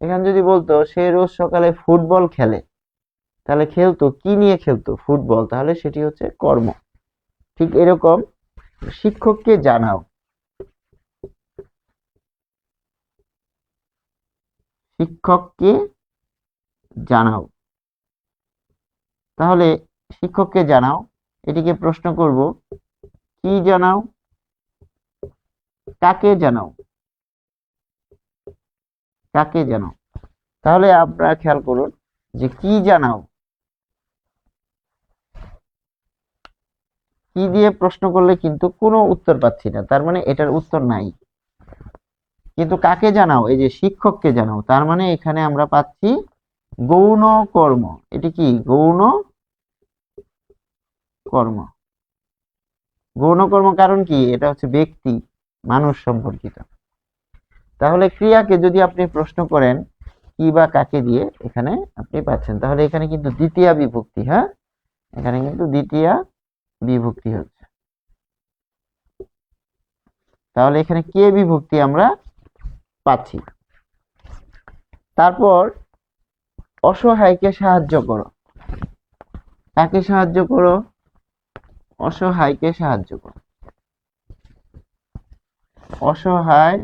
এখানে যদি বলতো সে রোজ সকালে ফুটবল খেলে, তাহলে খেলতো কি নিয়ে, খেলতো ফুটবল, তাহলে সেটি হচ্ছে কর্ম। ঠিক এরকম শিক্ষককে জানাও, শিক্ষককে জানাও, তাহলে শিক্ষককে জানাও এটিকে প্রশ্ন করব কি জানাও, কাকে জানাও, কাকে জানাও। তাহলে আপনারা খেয়াল করুন যে কি জানাও, কি দিয়ে প্রশ্ন করলে কিন্তু কোনো উত্তর পাচ্ছি না, তার মানে এটার উত্তর নাই। কিন্তু কাকে জানাও, এই যে শিক্ষককে জানাও, তার মানে এখানে আমরা পাচ্ছি গৌণ কর্ম। এটি কি গৌণ কর্ম, গৌণ কর্ম, কারণ কি এটা হচ্ছে ব্যক্তি মানুষ সম্পর্কিত। তাহলে ক্রিয়াকে যদি আপনি প্রশ্ন করেন কি বা কাকে দিয়ে, এখানে আপনি পাচ্ছেন। তাহলে এখানে কিন্তু দ্বিতীয়া বিভক্তি, হ্যাঁ এখানে কিন্তু দ্বিতীয়া বিভক্তি হচ্ছে। তাহলে এখানে কে বিভক্তি আমরা পাচ্ছি। তারপর অসহায়কে সাহায্য করো, কাকে সাহায্য করো, অসহায়কে সাহায্য করো। অসহায়,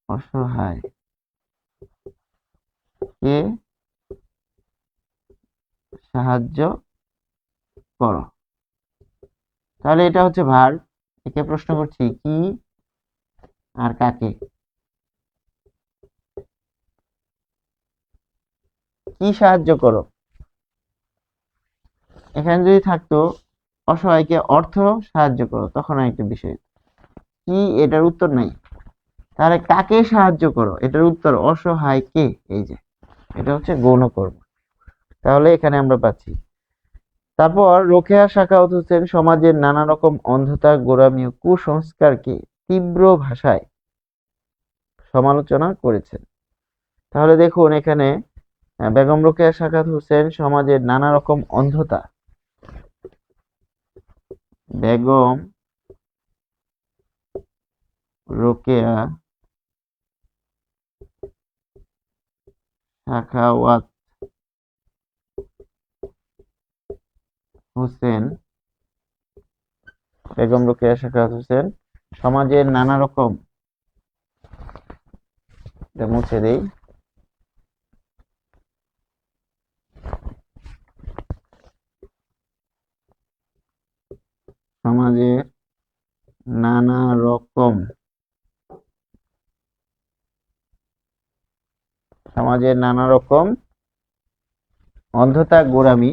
অসহায় কে সাহায্য করো, তাহলে এটা হচ্ছে ভার্ব। একে প্রশ্ন করছি কি আর কাকে, কি সাহায্য করো। এখানে যদি থাকতো অসহায়কে অর্থ সাহায্য করো, তখন একটা বিষয়, কি এটার উত্তর নাই। তাহলে কাকে সাহায্য করো, এটার উত্তর অসহায়কে, এই যে এটা হচ্ছে গৌণ কর্ম। তাহলে এখানে আমরা পাচ্ছি। তারপর রোকেয়া সাখাওয়াত হোসেন সমাজের নানা রকম অন্ধতা, গোঁড়ামি ও কুসংস্কারকে তীব্র ভাষায় সমালোচনা করেছেন। তাহলে দেখুন এখানে বেগম রোকেয়া সাখাওয়াত হোসেন সমাজের নানা রকম অন্ধতা, বেগম রোকেয়া সাখাওয়াত হোসেন, বেগম রোকেয়া সাখাওয়াত হোসেন সমাজের নানা রকম, এটা মুছে দেই, সমাজের নানা রকম, সমাজের নানা রকম অন্ধতা, গোঁড়ামি,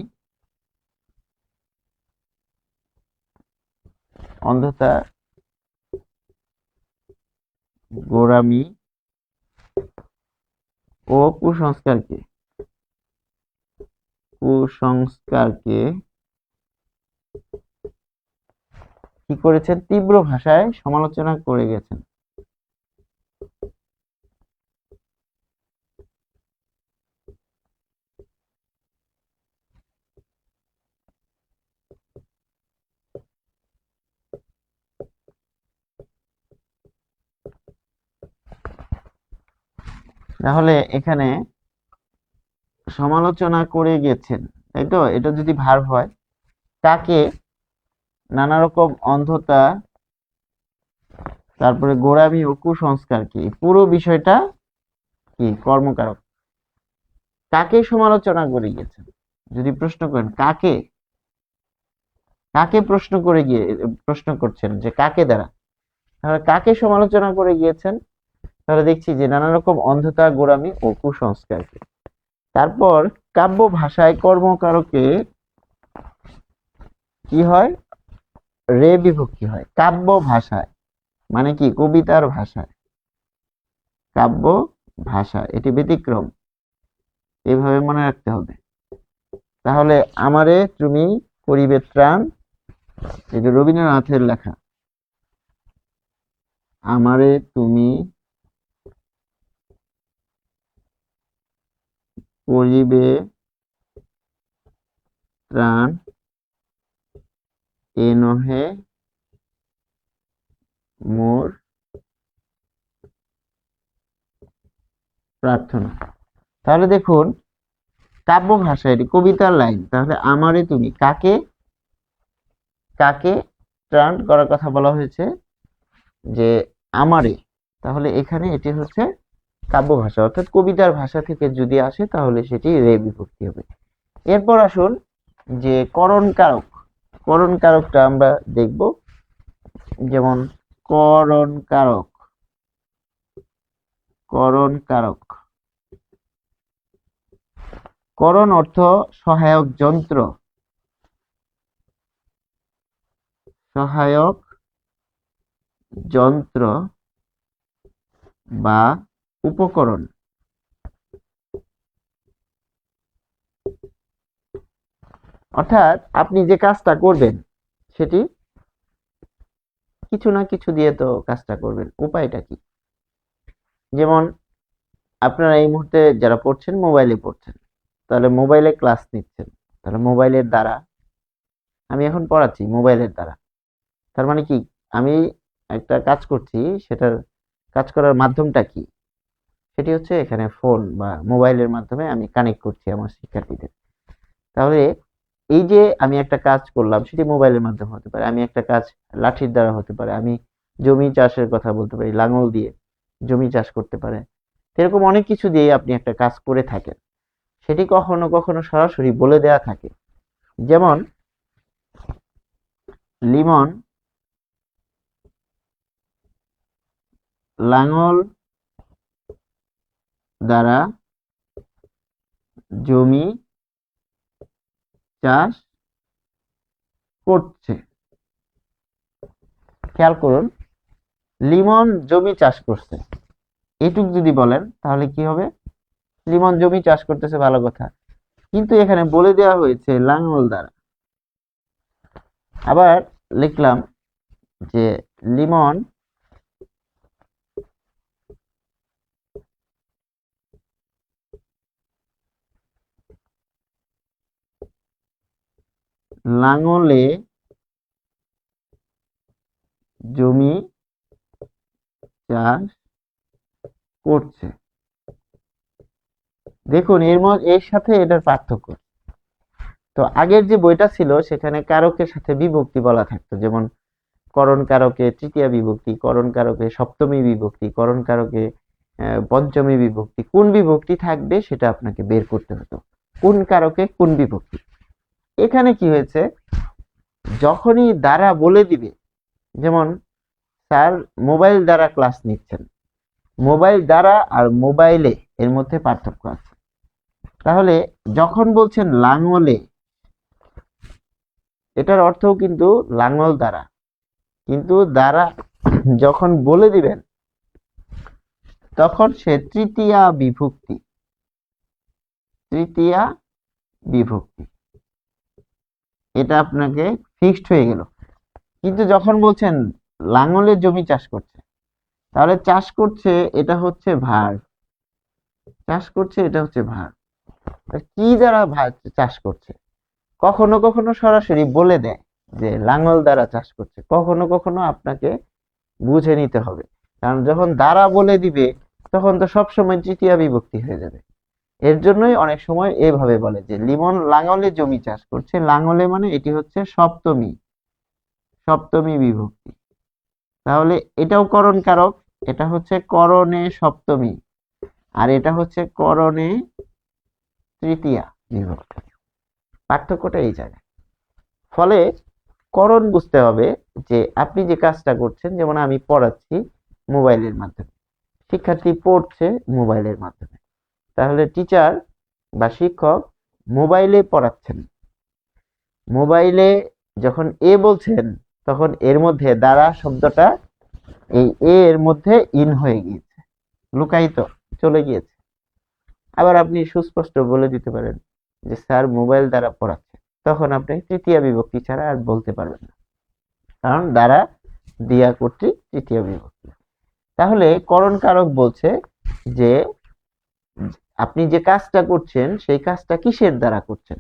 অন্ধতা, গোঁড়ামি ও কুসংস্কারকে কি করেছেন, তীব্র ভাষায় সমালোচনা করে গেছেন। তাহলে এখানে সমালোচনা করে গেছেন, তাই তো? এটা যদি ভার্ব হয়, কাকে? নানা রকম অন্ধতা, তারপরে গোঁড়ামি ও কুসংস্কার, কি পুরো বিষয়টা কি কর্মকারক। কাকে সমালোচনা করে গিয়েছেন? যদি প্রশ্ন করেন কাকে, কাকে প্রশ্ন করছেন যে কাকে দ্বারা, তাহলে কাকে সমালোচনা করে গিয়েছেন? তাহলে দেখছি যে নানা রকম অন্ধতা, গোঁড়ামি ও কুসংস্কারকে। তারপর কাব্য ভাষায় কর্মকারকে কি হয়? রে বিভক্তি হয়। কাব্য ভাষায় মানে কি? কবিতার ভাষায়। কাব্য ভাষা, এটি ব্যতিক্রম, এইভাবে মনে রাখতে হবে। তাহলে আমারে তুমি করিবে ত্রাণ, এটা রবীন্দ্রনাথের লেখা। আমারে তুমি করিবে ত্রাণ, এ নহে মোর প্রার্থনা। তাহলে দেখুন, কাব্য ভাষা, এটি কবিতার লাইন। তাহলে আমারে তুমি, কাকে কাকে ত্রাণ করার কথা বলা হয়েছে? যে আমারে। তাহলে এখানে এটি হচ্ছে কাব্য ভাষা, অর্থাৎ কবিতার ভাষা থেকে যদি আসে তাহলে সেটি রে বিভক্তি হবে। এরপর আসুন যে করণ কারক। করণ কারকটা আমরা দেখব। যেমন করণ কারক, করণ কারক, করণ অর্থ সহায়ক যন্ত্র, সহায়ক যন্ত্র বা উপকরণ। অর্থাৎ আপনি যে কাজটা করবেন সেটি কিছু না কিছু দিয়ে তো কাজটা করবেন, উপায়টা কি? যেমন আপনারা এই মুহূর্তে যারা পড়ছেন, মোবাইলে পড়ছেন, তাহলে মোবাইলে ক্লাস নিচ্ছেন, তাহলে মোবাইলের দ্বারা আমি এখন পড়াচ্ছি, মোবাইলের দ্বারা। তার মানে কি, আমি একটা কাজ করছি, সেটার কাজ করার মাধ্যমটা কি? সেটি হচ্ছে এখানে ফোন বা মোবাইলের মাধ্যমে আমি কানেক্ট করছি আমার শিক্ষার্থীদের। তাহলে এই যে আমি একটা কাজ করলাম, সেটি মোবাইলের মাধ্যমে হতে পারে, আমি একটা কাজ লাঠির দ্বারা হতে পারে, আমি জমি চাষের কথা বলতে পারি, লাঙল দিয়ে জমি চাষ করতে পারে। এরকম অনেক কিছু দিয়ে আপনি একটা কাজ করে থাকেন, সেটি কখনো কখনো সরাসরি বলে দেয়া থাকে। যেমন লিমন লাঙল দ্বারা জমি চাষ করছে। খেয়াল করুন, লিমন জমি চাষ করছে, এটুক যদি বলেন তাহলে কি হবে? লিমন জমি চাষ করতেছে, ভালো কথা, কিন্তু এখানে বলে দেওয়া হয়েছে লাঙল দ্বারা। আবার লিখলাম যে লিমন লাঙলে জমি চাষ করছে। দেখুন এর সাথে এটার পার্থক্য। তো আগের যে বইটা ছিল সেখানে কারকের সাথে বিভক্তি বলা থাকতো, যেমন করণ কারকে তৃতীয়া বিভক্তি, করণ কারকে সপ্তমী বিভক্তি, করণ কারকে পঞ্চমী বিভক্তি। কোন বিভক্তি থাকবে সেটা আপনাকে বের করতে হতো, কোন কারকে কোন বিভক্তি। এখানে কি হয়েছে, যখনই দ্বারা বলে দিবে, যেমন স্যার মোবাইল দ্বারা ক্লাস নিচ্ছেন, মোবাইল দ্বারা আর মোবাইলে এর মধ্যে পার্থক্য আছে। তাহলে যখন বলছেন লাঙলে, এটার অর্থও কিন্তু লাঙল দ্বারা, কিন্তু দ্বারা যখন বলে দিবেন তখন সে তৃতীয়া বিভক্তি, তৃতীয়া বিভক্তি, এটা আপনাকে ফিক্সড হয়ে গেল। কিন্তু যখন বলছেন লাঙলের জমি চাষ করছে, তাহলে চাষ করছে এটা হচ্ছে ভার, চাষ করছে এটা হচ্ছে ভার। কি দ্বারা চাষ করছে? কখনো কখনো সরাসরি বলে দেয় যে লাঙল দ্বারা চাষ করছে, কখনো কখনো আপনাকে বুঝে নিতে হবে, কারণ যখন দ্বারা বলে দিবে তখন তো সবসময় তৃতীয়া বিভক্তি হয়ে যাবে। এর জন্যই অনেক সময় এভাবে বলে যে লিমন লাঙলে জমি চাষ করছে, লাঙলে মানে এটি হচ্ছে সপ্তমী, সপ্তমী বিভক্তি। তাহলে এটাও করণ কারক, এটা হচ্ছে করণে সপ্তমী, আর এটা হচ্ছে করণে তৃতীয়া বিভক্তি। পার্থক্যটা এই জায়গায়। ফলে করণ বুঝতে হবে যে আপনি যে কাজটা করছেন, যেমন আমি পড়াচ্ছি মোবাইলের মাধ্যমে, শিক্ষার্থী পড়ছে মোবাইলের মাধ্যমে, তাহলে টিচার বা শিক্ষক মোবাইলে পড়াচ্ছেন, মোবাইলে যখন এ বলছেন তখন এর মধ্যে দ্বারা শব্দটা এই এর মধ্যে ইন হয়ে গিয়েছে, লুকায়িত চলে গিয়েছে। আবার আপনি সুস্পষ্ট বলে দিতে পারেন যে স্যার মোবাইল দ্বারা পড়াচ্ছে, তখন আপনি তৃতীয়া বিভক্তি ছাড়া আর বলতে পারবেন না, কারণ দ্বারা দিয়া কর্তৃক তৃতীয় বিভক্তি। তাহলে করণ কারক বলছে যে আপনি যে কাজটা করছেন সেই কাজটা কিসের দ্বারা করছেন,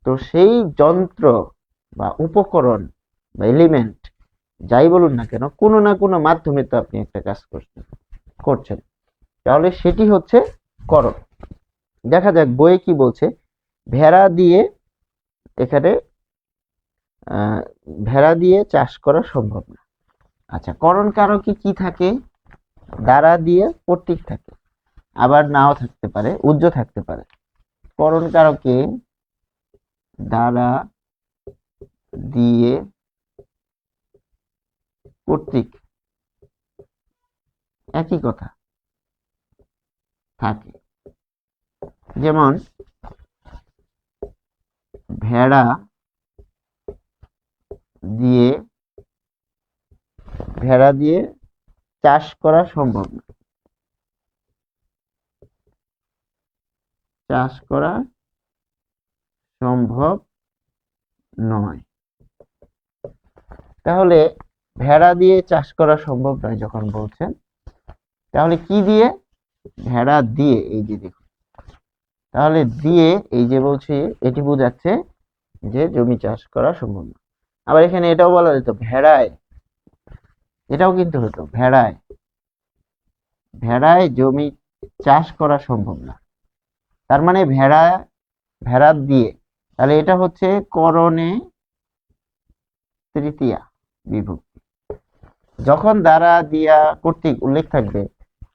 তো সেই যন্ত্র বা উপকরণ বা এলিমেন্ট যাই বলুন না কেন, কোনো না কোনো মাধ্যমে তো আপনি একটা কাজ করছেন, তাহলে সেটি হচ্ছে করণ। দেখা যাক বইয়ে কি বলছে। ভেড়া দিয়ে, এখানে ভেড়া দিয়ে চাষ করা সম্ভব না। আচ্ছা, করণ কারকে কি থাকে? দ্বারা দিয়ে কর্তৃক থাকে, আবার নাও থাকতে পারে, উজ্জ থাকতে পারে। করণ কারকে দ্বারা দিয়ে কর্তৃক একই কথা থাকে। যেমন ভেড়া দিয়ে চাষ করা সম্ভব না, চাষ করা সম্ভব নয়। তাহলে ভেড়া দিয়ে চাষ করা সম্ভব নয় যখন বলছেন, তাহলে কি দিয়ে? ভেড়া দিয়ে, এই যে দেখুন, তাহলে দিয়ে এই যে বলছি এটি বোঝাচ্ছে যে জমি চাষ করা সম্ভব না। আবার এখানে এটাও বলা যেত ভেড়ায়, এটাও কিন্তু হতো ভেড়ায় জমি চাষ করা সম্ভব না, তার মানে ভেড়া দিয়ে, তাহলে এটা হচ্ছে করণে তৃতীয়া বিভক্তি। যখন দ্বারা দিয়া কর্তৃক উল্লেখ থাকবে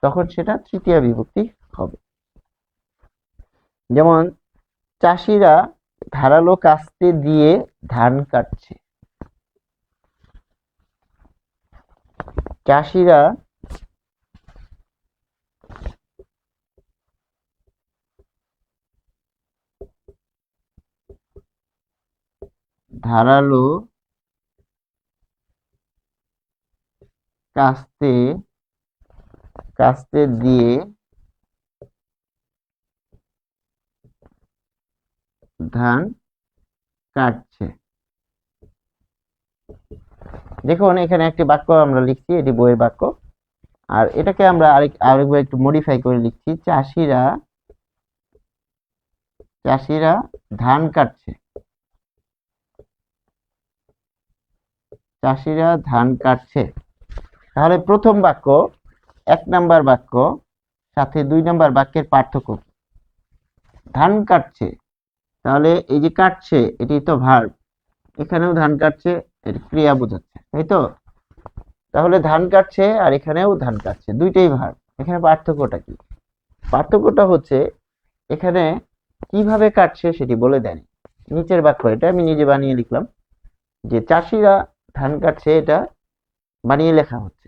তখন সেটা তৃতীয়া বিভক্তি হবে। যেমন চাষিরা ধারালো কাস্তে দিয়ে ধান কাটছে, চাষিরা ধারালো কাস্তে দিয়ে ধান কাটছে। দেখুন এখানে একটি বাক্য আমরা লিখছি, এটি বইয়ের বাক্য, আর এটাকে আমরা আরেকবার একটু মডিফাই করে লিখছি, চাষিরা ধান কাটছে, চাষিরা ধান কাটছে। তাহলে প্রথম বাক্য, 1 নাম্বার বাক্য সাথে 2 নাম্বার বাক্যের পার্থক্য কি? ধান কাটছে, তাহলে এই যে কাটছে এটি তো ভার্ব, এখানেও ধান কাটছে এর ক্রিয়া বোঝাচ্ছে, তাই তো? তাহলে ধান কাটছে আর এখানেও ধান কাটছে, দুইটাই ভার্ব। এখানে পার্থক্যটা কি? পার্থক্যটা হচ্ছে এখানে কিভাবে কাটছে সেটি বলে দেন। নিচের বাক্য, এটা আমি নিজে বানিয়ে লিখলাম যে চাষিরা ধান কাটছে, এটা বানিয়ে লেখা হচ্ছে,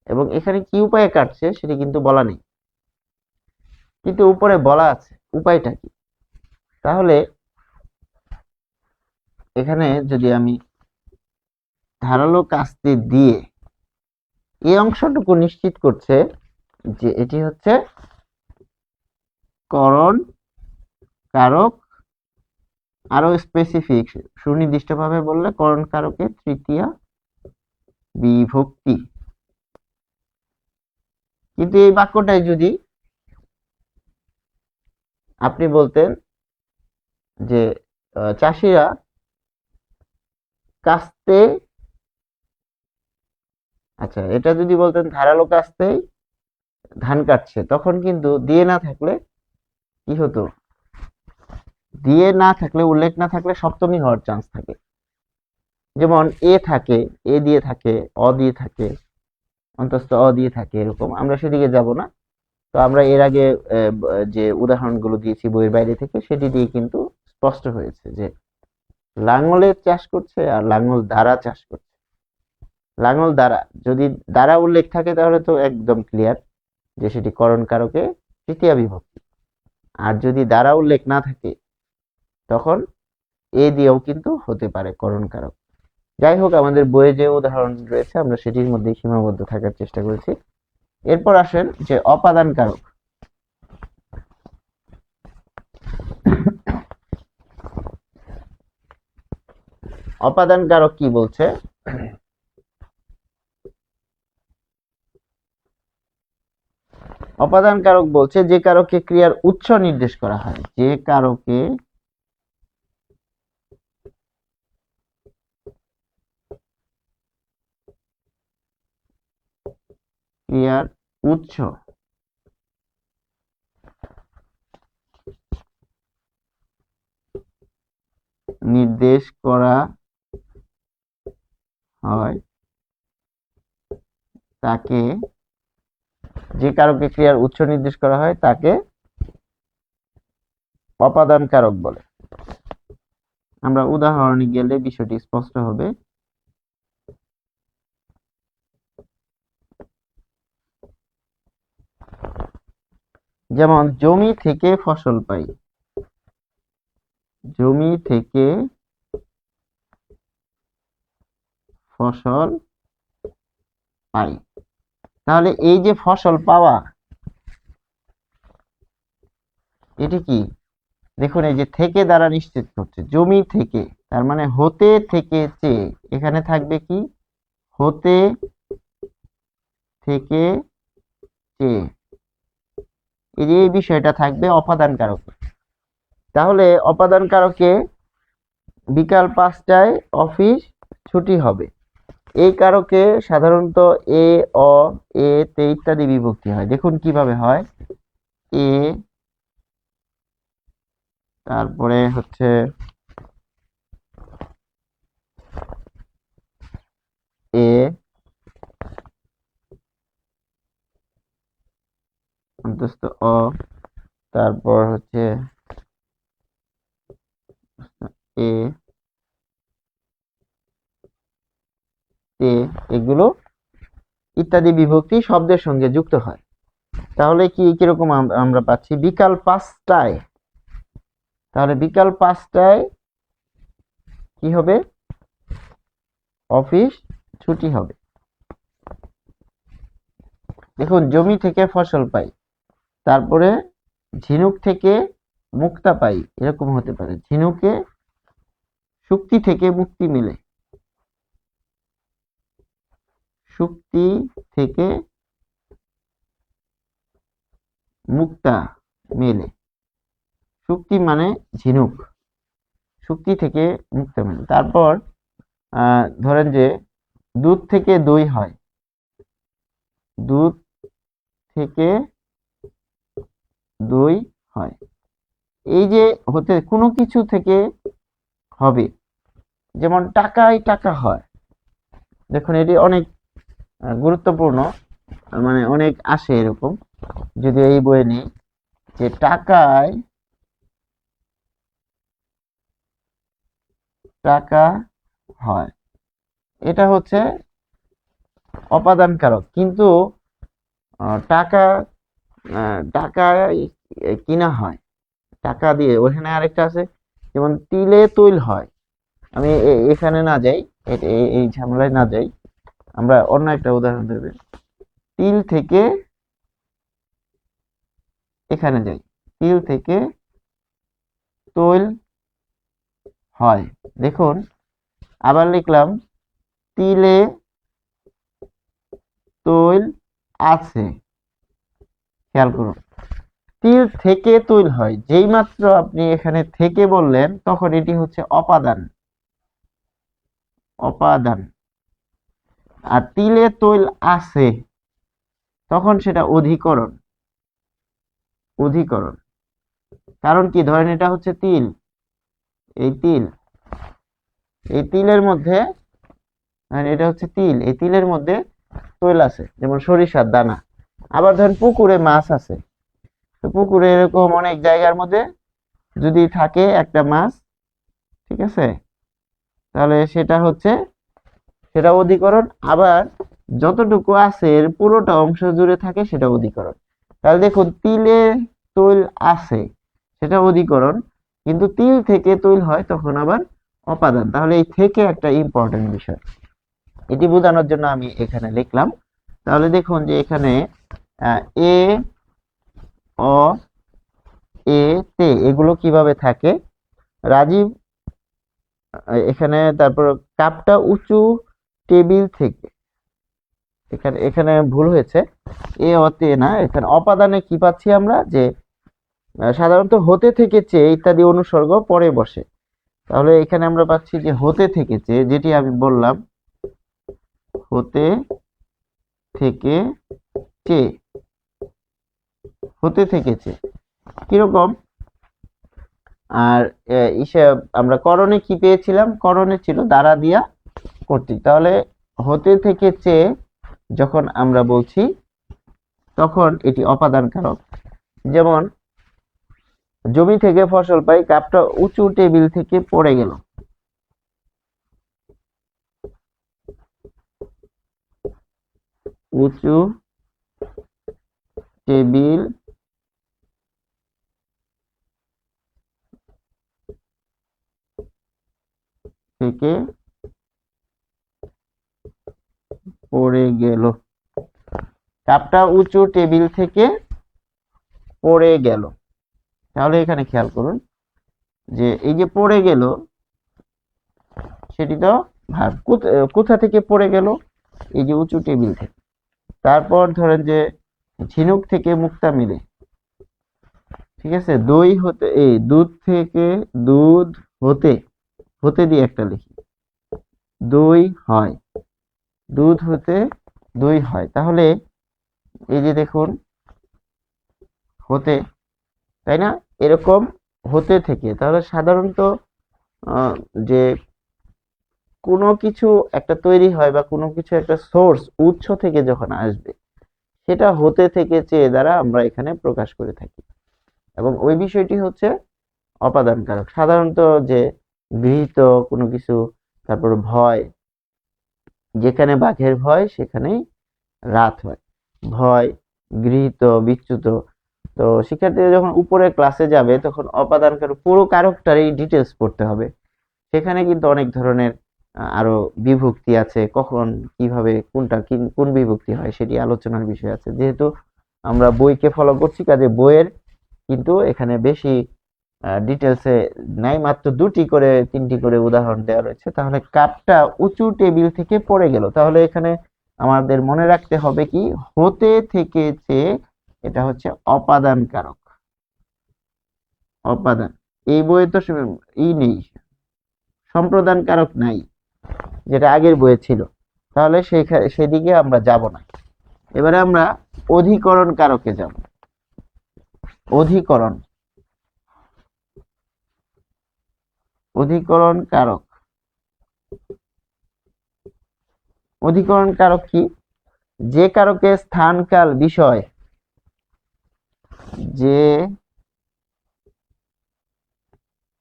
এবং এখানে কি উপায়ে কাটছে সেটি কিন্তু বলা নেই, কিন্তু উপরে বলা আছে উপায়টা কি। তাহলে এখানে যদি আমি ধারালো কাস্তে দিয়ে, এই অংশটুকু নিশ্চিত করছে যে এটি হচ্ছে করণ কারক, আরো স্পেসিফিক সুনির্দিষ্টভাবে বললে করণ কারকের তৃতীয়া বিভক্তি। কিন্তু এই বাক্যটাই যদি আপনি বলতেন যে চাষিরা কাস্তে, আচ্ছা এটা যদি বলতেন ধারালো কাস্তেই ধান কাটছে, তখন কিন্তু দিয়ে না থাকলে কি হতো, দিয়ে না থাকলে, উল্লেখ না থাকলে সপ্তমী হওয়ার চান্স থাকে। যেমন এ থাকে, এ দিয়ে থাকে, অ দিয়ে থাকে, অন্তস্থ অ দিয়ে থাকে, এরকম। আমরা সেদিকে যাব না। তো আমরা এর আগে যে উদাহরণগুলো দিয়েছি বইয়ের বাইরে থেকে, সেটি দিয়ে কিন্তু স্পষ্ট হয়েছে যে লাঙলের চাষ করছে আর লাঙল দ্বারা চাষ করছে। লাঙল দ্বারা, যদি দ্বারা উল্লেখ থাকে তাহলে তো একদম ক্লিয়ার যে সেটি করণ কারকে তৃতীয়া বিভক্তি। আর যদি দ্বারা উল্লেখ না থাকে তখন এ দিয়েও কিন্তু হতে পারে করণ কারক। যাই হোক, আমাদের বইয়ে যে উদাহরণ রয়েছে আমরা সেটির মধ্যেই সীমাবদ্ধ থাকার চেষ্টা করেছি। এরপর আসেন যে অপাদান কারক। অপাদান কারক কি বলছে? অপাদান কারক বলছে যে কারকে ক্রিয়ার উৎস নির্দেশ করা হয়, যে কারকে ক্রিয়ার উৎস নির্দেশ করা হয় তাকে, যে কারকে ক্রিয়ার উৎস নির্দেশ করা হয় তাকে অপাদান কারক বলে। আমরা উদাহরণে গেলে বিষয়টি স্পষ্ট হবে। যেমন জমি থেকে ফসল পাই, জমি থেকে ফসল পাই। তাহলে এই যে ফসল পাওয়া, এটি কি? দেখুন এই যে থেকে দ্বারা নিশ্চিত করছে, জমি থেকে, তার মানে হতে থেকে চেয়ে, এখানে থাকবে কি হতে থেকে চেয়ে, এই যে এই বিষয়টা থাকবে অপাদান কারকে। তাহলে অপাদান কারকে বিকাল 5টায় অফিস ছুটি হবে, এই কারকে সাধারণত এ, অ, এ তে ইত্যাদি বিভক্তি হয়। দেখুন কিভাবে হয়, এ, তারপরে হচ্ছে এ, অন্তস্থ অ, তারপর হচ্ছে এ, তে, এগুলো ইত্যাদি বিভক্তি শব্দের সঙ্গে যুক্ত হয়। তাহলে কি কিরকম আমরা পাচ্ছি বিকাল 5টায়, তাহলে বিকাল 5টায় কি হবে, অফিস ছুটি হবে। দেখুন জমি থেকে ফসল পাই, তারপরে ঝিনুক থেকে মুক্তা পাই, এরকম হতে পারে, ঝিনুকে শুক্তি থেকে মুক্তি মিলে, শুক্তি থেকে মুক্তা মেলে, শুক্তি মানে ঝিনুক, শুক্তি থেকে মুক্তা মেলে। তারপর ধরেন যে দুধ থেকে দই হয়, দুধ থেকে দই হয়। এই যে হতে কোনো কিছু থেকে হবে, যেমন টাকায় টাকা হয়। দেখুন এটি অনেক গুরুত্বপূর্ণ, মানে অনেক আসে এরকম, যদি এই বইয়ে নেই যে টাকায় টাকা হয়, এটা হচ্ছে অপাদান কারক। কিন্তু টাকা, টাকা কিনা হয় টাকা দিয়ে, ওখানে আরেকটা আছে যেমন তিলে তৈল হয়। আমি এখানে না যাই, এই ঝামেলায় না যাই, আমরা অন্য একটা উদাহরণ দেবে, তিল থেকে এখানে যাই, তিল থেকে তৈল হয়। দেখুন আবার লিখলাম তিলে তৈল আছে। খেয়াল করুন, তিল থেকে তৈল হয়, যেই মাত্র আপনি এখানে থেকে বললেন তখন এটি হচ্ছে অপাদান। অপাদান। আর তিলে তৈল আছে তখন সেটা অধিকরণ। অধিকরণ কারণ কি, ধরেন এটা হচ্ছে তিল, এই তিল, এই তিলের মধ্যে, এটা হচ্ছে তিল, এই তিলের মধ্যে তৈল আছে, যেমন সরিষার দানা। আবার ধরেন পুকুরে মাছ আছে, তো পুকুরে এরকম অনেক জায়গার মধ্যে যদি থাকে একটা মাছ, ঠিক আছে, তাহলে সেটা অধিকরণ। আবার যতটুকু আছে এর পুরোটা অংশ জুড়ে থাকে সেটা অধিকরণ। তাহলে দেখুন তিলে তৈল আছে সেটা অধিকরণ, কিন্তু তিল থেকে তৈল হয় তখন আবার অপাদান। তাহলে এই থেকে একটা ইম্পর্টেন্ট বিষয়, এটি বোঝানোর জন্য আমি এখানে লিখলাম। তাহলে দেখুন যে এখানে এ, অ, এ, তে এগুলো কিভাবে থাকে। রাজীব এখানে, তারপর কাপটা উঁচু টেবিল থেকে, এখানে এখানে ভুল হয়েছে, এ অতে না, এখানে অপাদানে কি পাচ্ছি আমরা, যে সাধারণত হতে থেকে চেয়ে ইত্যাদি অনুসর্গ পরে বসে। তাহলে এখানে আমরা পাচ্ছি যে হতে থেকে চেয়ে, যেটি আমি বললাম হতে থেকে চেয়ে, হতে থেকে চেয়ে কিরকম। আর আমরা করণে কি পেয়েছিলাম, করণে ছিল দ্বারা দিয়া কর্তৃক। তাহলে হতে থেকে চেয়ে যখন আমরা বলছি তখন এটি অপাদান কারক। যেমন জমি থেকে ফসল পাই, কাপটা উঁচু টেবিল থেকে পড়ে গেল। উঁচু টেবিল থেকে পড়ে গেল। কাপটা উঁচু টেবিল থেকে পড়ে গেল। তাহলে এখানে খেয়াল করুন যে এই যে পড়ে গেল, সেটি তো ভার্ব। কোথা থেকে পড়ে গেল, এই যে উঁচু টেবিল থেকে। তারপর ধরেন যে ঝিনুক থেকে মুক্তা মিলে, ঠিক আছে, দই হতে, এই দুধ থেকে, দুধ হতে, হতে দিয়ে একটা লিখি, দই হয়, দুধ হতে দই হয়। তাহলে এই যে দেখুন হতে, তাই না, এরকম হতে থেকে। তাহলে সাধারণত যে কোনো কিছু একটা তৈরি হয় বা কোনো কিছু একটা সোর্স, উৎস থেকে যখন আসবে, সেটা হতে থেকে চেয়ে দ্বারা আমরা এখানে প্রকাশ করে থাকি, এবং ওই বিষয়টি হচ্ছে অপাদান কারক। সাধারণত যে গৃহীত কোনো কিছু, তারপর ভয়, যেখানে বাঘের ভয় সেখানেই রাত হয়, ভয়, গৃহীত, বিচ্যুত। তো শিক্ষার্থীরা যখন উপরে ক্লাসে যাবে তখন অপাদান কারক পুরো কারকটারই ডিটেলস পড়তে হবে। সেখানে কিন্তু অনেক ধরনের আরো বিভক্তি আছে, কখন কিভাবে কোনটা কোন বিভক্তি হয় সেটি আলোচনার বিষয় আছে। যেহেতু আমরা বইকে ফলো করছি, কাজে বইয়ের কিন্তু এখানে বেশি ডিটেলসে নাই, মাত্র দুটি করে তিনটি করে উদাহরণ দেওয়া রয়েছে। তাহলে কাপটা উঁচু টেবিল থেকে পড়ে গেল, তাহলে এখানে আমাদের মনে রাখতে হবে কি, হতে থেকে চেয়ে এটা হচ্ছে অপাদান কারক। অপাদান, এই বইয়ে তো নেই, সম্প্রদান কারক নাই, যেটা আগের বইয়ে ছিল। তাহলে সেদিকে আমরা যাব না। এবারে আমরা অধিকরণ কারকে যাব। অধিকরণ, অধিকরণ কারক। অধিকরণ কারক কি, যে কারকে স্থান কাল বিষয়, যে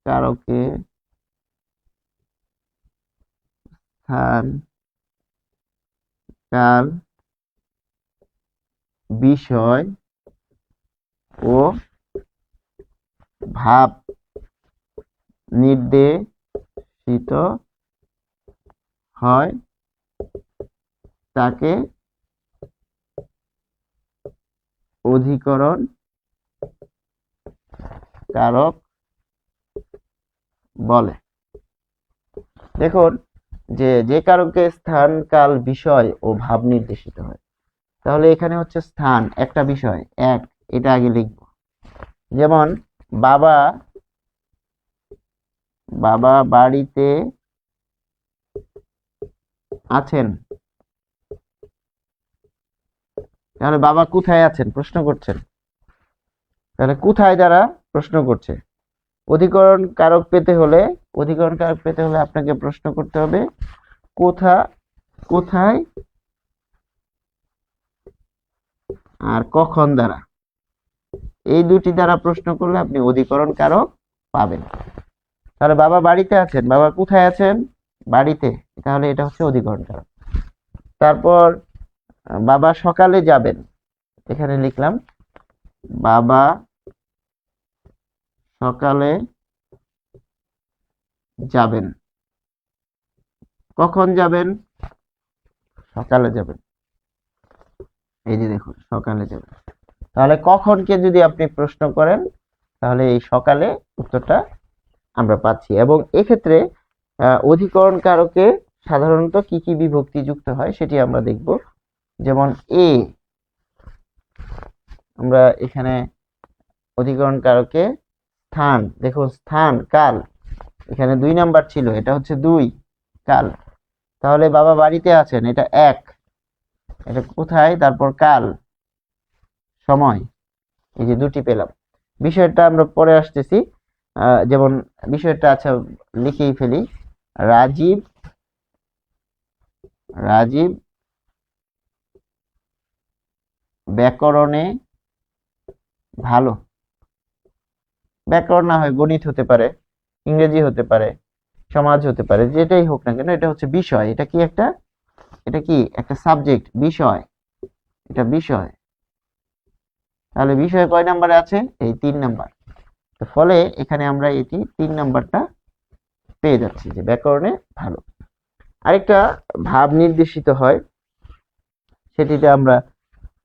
কারকে স্থান কাল বিষয় ও ভাব নির্দেশিত হয় তাকে অধিকরণ কারক বলে। দেখুন যে যে কারকে স্থান কাল বিষয় ও ভাব নির্দেশিত হয়। তাহলে এখানে হচ্ছে স্থান একটা বিষয় এক, এটা আগে লিখব। যেমন বাবা বাবা বাড়িতে আছেন, তাহলে বাবা কোথায় আছেন প্রশ্ন করছেন, তাহলে কোথায় দ্বারা প্রশ্ন করছে। অধিকরণ কারক পেতে হলে আপনাকে প্রশ্ন করতে হবে কোথা কোথায় আর কখন দ্বারা। এই দুটি দ্বারা প্রশ্ন করলে আপনি অধিকরণ কারক পাবেন। তাহলে বাবা বাড়িতে আছেন, বাবা কোথায় আছেন, বাড়িতে, তাহলে এটা হচ্ছে অধিকরণ কারক। তারপর বাবা সকালে যাবেন, এখানে লিখলাম বাবা সকালে যাবেন, কখন যাবেন, সকালে যাবেন, এই যে দেখুন সকালে যাবেন। তাহলে কখনকে যদি আপনি প্রশ্ন করেন তাহলে এই সকালে উত্তরটা আমরা পাচ্ছি। এবং এক্ষেত্রে অধিকরণ কারকে সাধারণত কি কি বিভক্তি যুক্ত হয় সেটি আমরা দেখব। যেমন এ, আমরা এখানে অধিকরণ কারকে স্থান, দেখুন স্থান কাল, এখানে 2 নাম্বার ছিল, এটা হচ্ছে 2 কাল। তাহলে বাবা বাড়িতে আছেন, এটা 1, এটা কোথায়, তারপর কাল সময়, এই যে দুটি পেলাম। বিষয়টা আমরা পরে আসতেছি। যেমন বিষয়টা আচ্ছা লিখেই ফেলি, রাজীব রাজীব ব্যাকরণে ভালো। ব্যাকরণ না হয় গণিত হতে পারে, ইংরেজি হতে পারে, সমাজ হতে পারে, যেটাই হোক না কেন এটা হচ্ছে বিষয়। এটা কি একটা সাবজেক্ট, বিষয়, এটা বিষয়। তাহলে বিষয় কয় নাম্বারে আছে, এই 3 নাম্বার। ফলে এখানে আমরা এটি 3 নাম্বারটা পেয়ে যাচ্ছি যে ব্যাকরণে ভালো। আরেকটা ভাব নির্দেশিত হয়, সেটিতে আমরা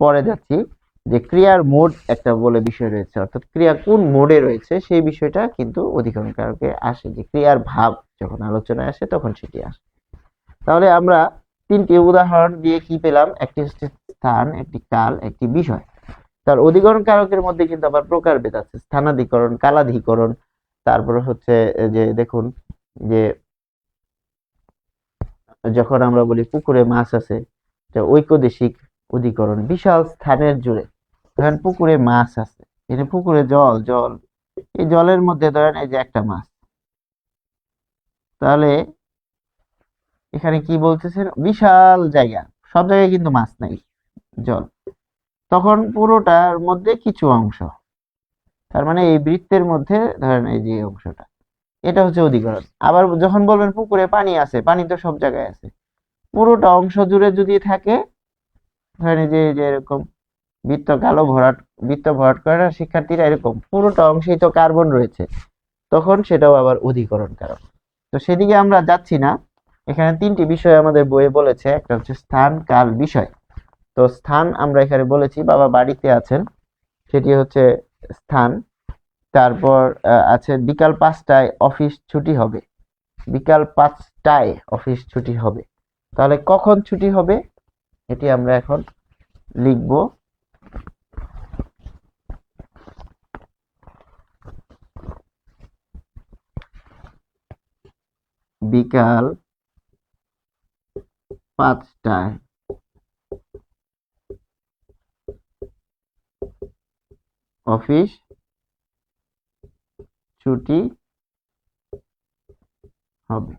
পরে যাচ্ছি, যে ক্রিয়ার মোড একটা বলে বিষয় রয়েছে, অর্থাৎ ক্রিয়া কোন মোডে রয়েছে সেই বিষয়টা কিন্তু অধিকরণ কারকে আসে, যে ক্রিয়ার ভাব যখন আলোচনায় আসে তখন সেটি আসে। তাহলে আমরা 3টি উদাহরণ দিয়ে কি পেলাম, একটি হচ্ছে স্থান, একটি কাল, একটি বিষয়। তার অধিকরণ কারকের মধ্যে কিন্তু আবার প্রকারভেদ আছে, স্থানাধিকরণ, কালাধিকরণ। তারপরে হচ্ছে যে দেখুন যে যখন আমরা বলি পুকুরে মাছ আছে, ঐকদেশিক অধিকরণ, বিশাল স্থানের জুড়ে ধরেন পুকুরে মাছ আছে, এখানে পুকুরে জল জল, এই জলের মধ্যে ধরেন এই যে একটা মাছ, তাহলে এখানে কি বলতেছেন, বিশাল জায়গা, সব জায়গায় কিন্তু মাছ নাই, জল, তখন পুরোটার মধ্যে কিছু অংশ, তার মানে এই বৃত্তের মধ্যে ধরেন এই যে অংশটা, এটা হচ্ছে অধিকরণ। আবার যখন বলবেন পুকুরে পানি আছে, পানি তো সব জায়গায় আছে, পুরোটা অংশ জুড়ে যদি থাকে, ধরেন এই যে এরকম বৃত্ত ভরাট করে না শিক্ষার্থীরা, এরকম পুরোটা অংশেই তো কার্বন রয়েছে, তখন সেটাও আবার অধিকরণ কারক। তো সেদিকে আমরা যাচ্ছি না, এখানে 3টি বিষয় আমাদের বইয়ে বলেছে, একটা হচ্ছে স্থান, কাল, বিষয়। তো স্থান আমরা এখানে বলেছি বাবা বাড়িতে আছেন, সেটি হচ্ছে স্থান। তারপর আছে বিকাল 5টায় অফিস ছুটি হবে, বিকাল 5টায় অফিস ছুটি হবে, তাহলে কখন ছুটি হবে এটি আমরা এখন লিখব। বিকাল 5টায় অফিস ছুটি হবে।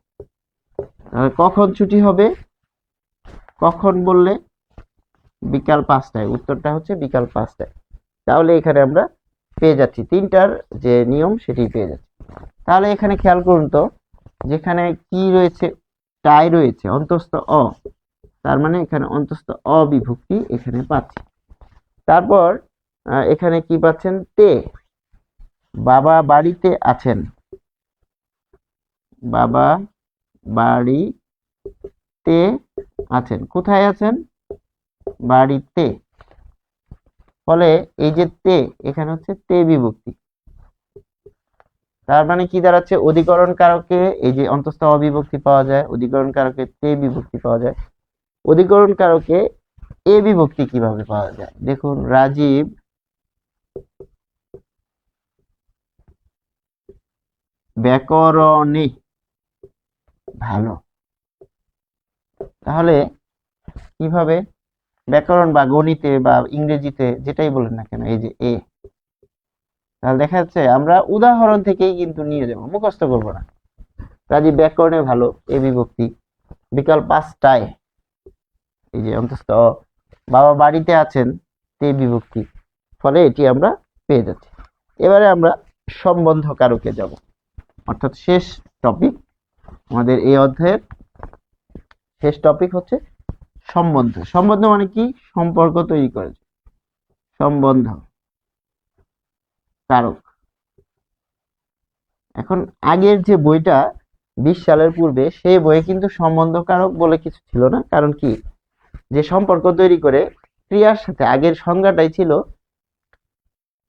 তাহলে কখন ছুটি হবে, কখন বললে বিকাল 5টায়, উত্তরটা হচ্ছে বিকাল 5টায়। তাহলে এখানে আমরা পেয়ে যাচ্ছি 3টার যে নিয়ম সেটি পেয়ে যাচ্ছি। তাহলে এখানে খেয়াল করুন তো, যেখানে কি রয়েছে, টাই রয়েছে, অন্তস্থ অ, তার মানে এখানে অন্তস্থ অ বিভক্তি এখানে পাচ্ছি। তারপর এখানে কি পাচ্ছেন, তে, বাবা বাড়িতে আছেন, বাবা বাড়িতে আছেন, কোথায় আছেন, বাড়িতে, ফলে এই যে তে, এখানে হচ্ছে তে বিভক্তি, তার মানে কি দাঁড়াচ্ছে, অধিকরণ কারকে এই যে অন্তঃস্থ অবিভক্তি পাওয়া যায়, অধিকরণ কারকে তে বিভক্তি পাওয়া যায়, অধিকরণ কারকে এ বিভক্তি কিভাবে পাওয়া যায়। দেখুন, রাজীব ব্যাকরণে ভালো। তাহলে কিভাবে, ব্যাকরণ বা গণিতে বা ইংরেজিতে যেটাই বলেন না কেন, এই যে এ, তাহলে দেখা যাচ্ছে আমরা উদাহরণ থেকেই কিন্তু নিয়ে যাবো, মুখস্থ করবো না। রাজীব ব্যাকরণে ভালো, এ বিভক্তি। বিকাল 5টায় এই যে অন্তস্থ বাবা বাড়িতে আছেন, তে বিভক্তি, ফলে এটি আমরা পেয়ে যাচ্ছি। এবারে আমরা সম্বন্ধ কারকে যাব, অর্থাৎ শেষ টপিক আমাদের এই অধ্যায়ের শেষ টপিক হচ্ছে সম্বন্ধ। সম্বন্ধ মানে কি, সম্পর্ক তৈরি করেছে, সম্বন্ধ কারক। এখন আগের যে বইটা 20 সালের পূর্বে, সেই বইয়ে কিন্তু সম্বন্ধ কারক বলে কিছু ছিল না। কারণ কি, যে সম্পর্ক তৈরি করে ক্রিয়ার সাথে, আগের সংজ্ঞাটাই ছিল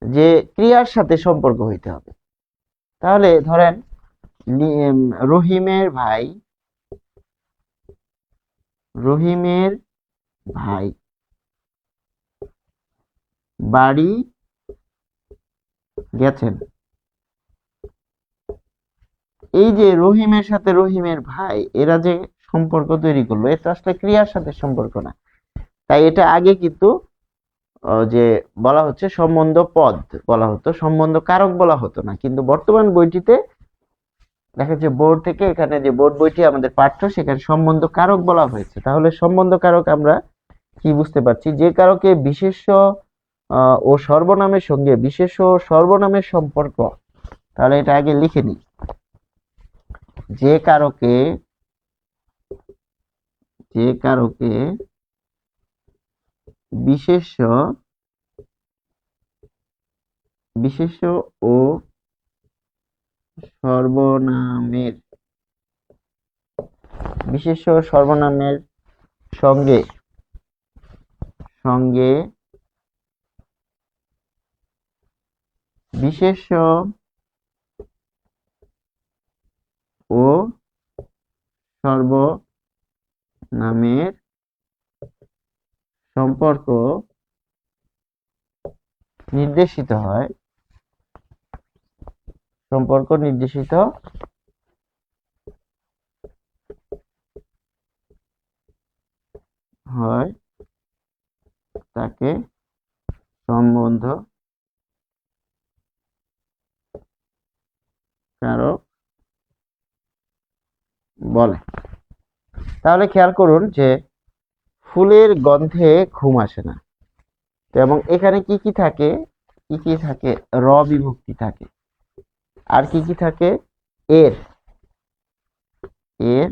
যে ক্রিয়ার সাথে সম্পর্ক হইতে হবে। তাহলে ধরেন রহিমের ভাই বাড়ি গেছেন। এই যে রহিমের সাথে রহিমের ভাই, এরা যে সম্পর্ক তৈরি করলো, এটা আসলে ক্রিয়ার সাথে সম্পর্ক না। তাই এটা আগে কিন্তু যে বলা হচ্ছে সম্বন্ধ পদ বলা হতো, সম্বন্ধ কারক বলা হতো না। কিন্তু বর্তমান বইটিতে দেখা যাচ্ছে, বোর্ড থেকে, এখানে যে বোর্ড বইটি আমাদের পাঠ্য, সেখানে সম্বন্ধ কারক বলা হয়েছে। তাহলে সম্বন্ধ কারক আমরা কি বুঝতে পারছি, যে কারকে বিশেষ্য ও সর্বনামের সঙ্গে বিশেষ্য ও সর্বনামের সম্পর্ক। তাহলে এটা আগে লিখে নিই, যে কারকে বিশেষ্য ও সর্বনামের সঙ্গে বিশেষ্য ও সর্বনামের সম্পর্ক নির্দেশিত হয়, তাকে সম্বন্ধ কারক বলে। তাহলে খেয়াল করুন যে ফুলের গন্ধে ঘুম আসে না, এবং এখানে কি কি থাকে, র বিভক্তি থাকে, আর কি কি থাকে, এর এর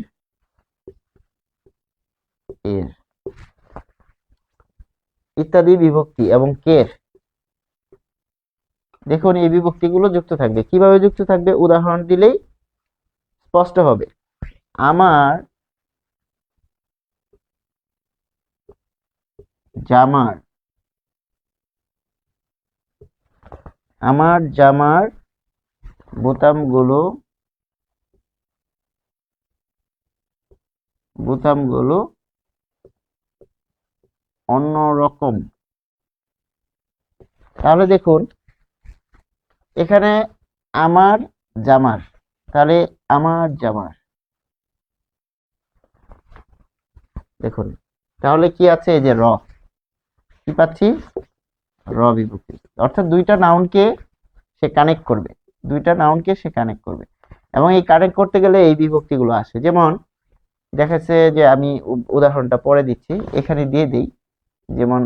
এর ইত্যাদি বিভক্তি, এবং কের। দেখুন, এই বিভক্তিগুলো যুক্ত থাকবে। কিভাবে যুক্ত থাকবে, উদাহরণ দিলেই স্পষ্ট হবে। আমার জামার বোতামগুলো অন্যরকম। তাহলে দেখুন, এখানে আমার জামার, তাহলে আমার জামার, দেখুন তাহলে কি আছে, এই যে র, কি পাচ্ছি, র বিভক্তি। অর্থাৎ দুইটা নাউনকে সে কানেক্ট করবে, এবং এই কানেক্ট করতে গেলে এই বিভক্তিগুলো আসে। যেমন দেখাচ্ছে যে, আমি উদাহরণটা পরে দিচ্ছি, এখানে দিয়ে দিই। যেমন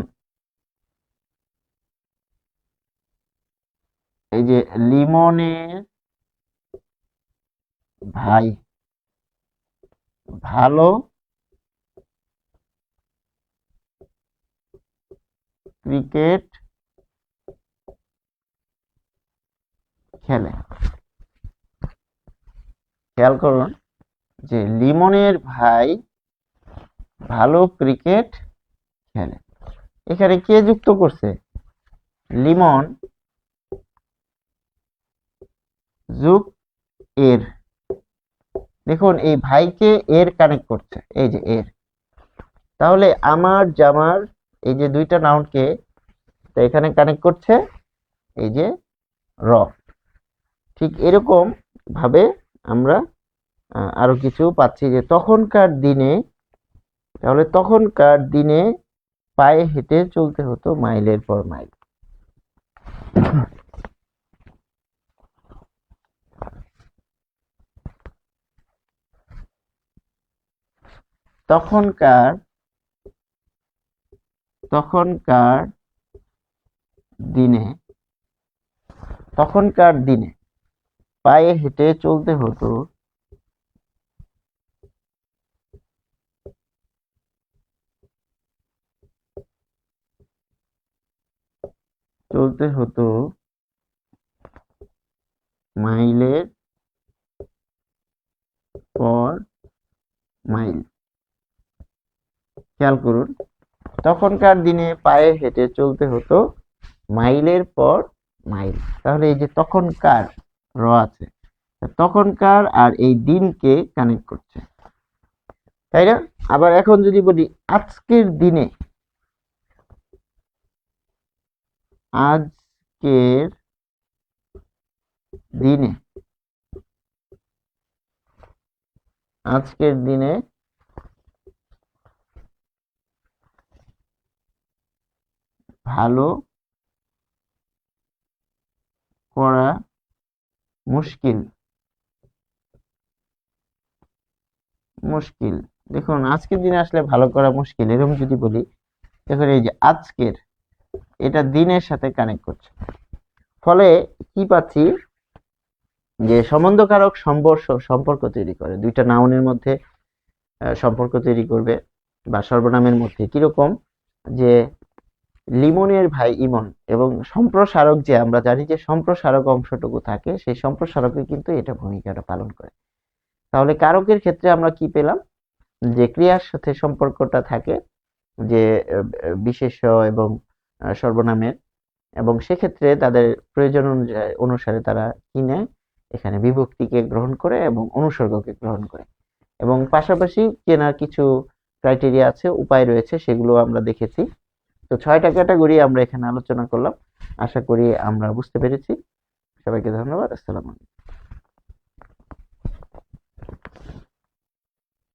এই যে লিমনের ভাই ভালো ক্রিকেট খেলে। খেয়াল করুন যে লিমনের ভাই ভালো ক্রিকেট খেলে, এখানে কে যুক্ত করছে, লিমন যোগ এর। দেখুন এই ভাইকে এর কানেক্ট করছে, এই যে এর। তাহলে আমার জামার এই যে দুইটা নাউনকে এখানে কানেক্ট করছে এই যে র। ঠিক এরকম ভাবে আমরা আরো কিছু পাচ্ছি যে তখনকার দিনে, তাহলে তখনকার দিনে পায়ে হেঁটে চলতে হতো মাইলের পর মাইল। তখনকার তখনকার দিনে তখনকার দিনে পায়ে হেঁটে চলতে হতো মাইলের পর মাইল। খেয়াল করুন, তখনকার দিনে পায়ে হেঁটে চলতে হতো মাইলের পর মাইল। তাহলে এই যে তখনকার র আছে, তখনকার আর এই দিনকে কানেক্ট করছে, তাই না? আবার এখন যদি বলি আজকের দিনে, আজকের দিনে, আজকের দিনে ভালো করা মুশকিল। মুশকিল, দেখুন আজকের দিনে আসলে ভালো করা মুশকিল, এরকম যদি বলি, দেখুন এই যে আজকের, এটা দিনের সাথে কানেক্ট করছে। ফলে কি পাচ্ছি যে সম্বন্ধকারক সম্পর্ক তৈরি করে, দুইটা নাউনের মধ্যে সম্পর্ক তৈরি করবে, বা সর্বনামের মধ্যে। কিরকম, যে লিমনের ভাই ইমন, এবং সম্প্রসারক, যে আমরা জানি যে সম্প্রসারক অংশটুকু থাকে, সেই সম্প্রসারকে কিন্তু এটা ভূমিকাটা পালন করে। তাহলে কারকের ক্ষেত্রে আমরা কি পেলাম, যে ক্রিয়ার সাথে সম্পর্কটা থাকে, যে বিশেষ্য এবং সর্বনামের, এবং সেক্ষেত্রে তাদের প্রয়োজন অনুসারে তারা কি নেয়, এখানে বিভক্তিকে গ্রহণ করে এবং অনুসর্গকে গ্রহণ করে। এবং পাশাপাশি চেনার কিছু ক্রাইটেরিয়া আছে, উপায় রয়েছে, সেগুলো আমরা দেখেছি। তো 6টা ক্যাটাগরি আমরা এখানে আলোচনা করলাম। আশা করি আমরা বুঝতে পেরেছি। সবাইকে ধন্যবাদ। আসসালামু আলাইকুম।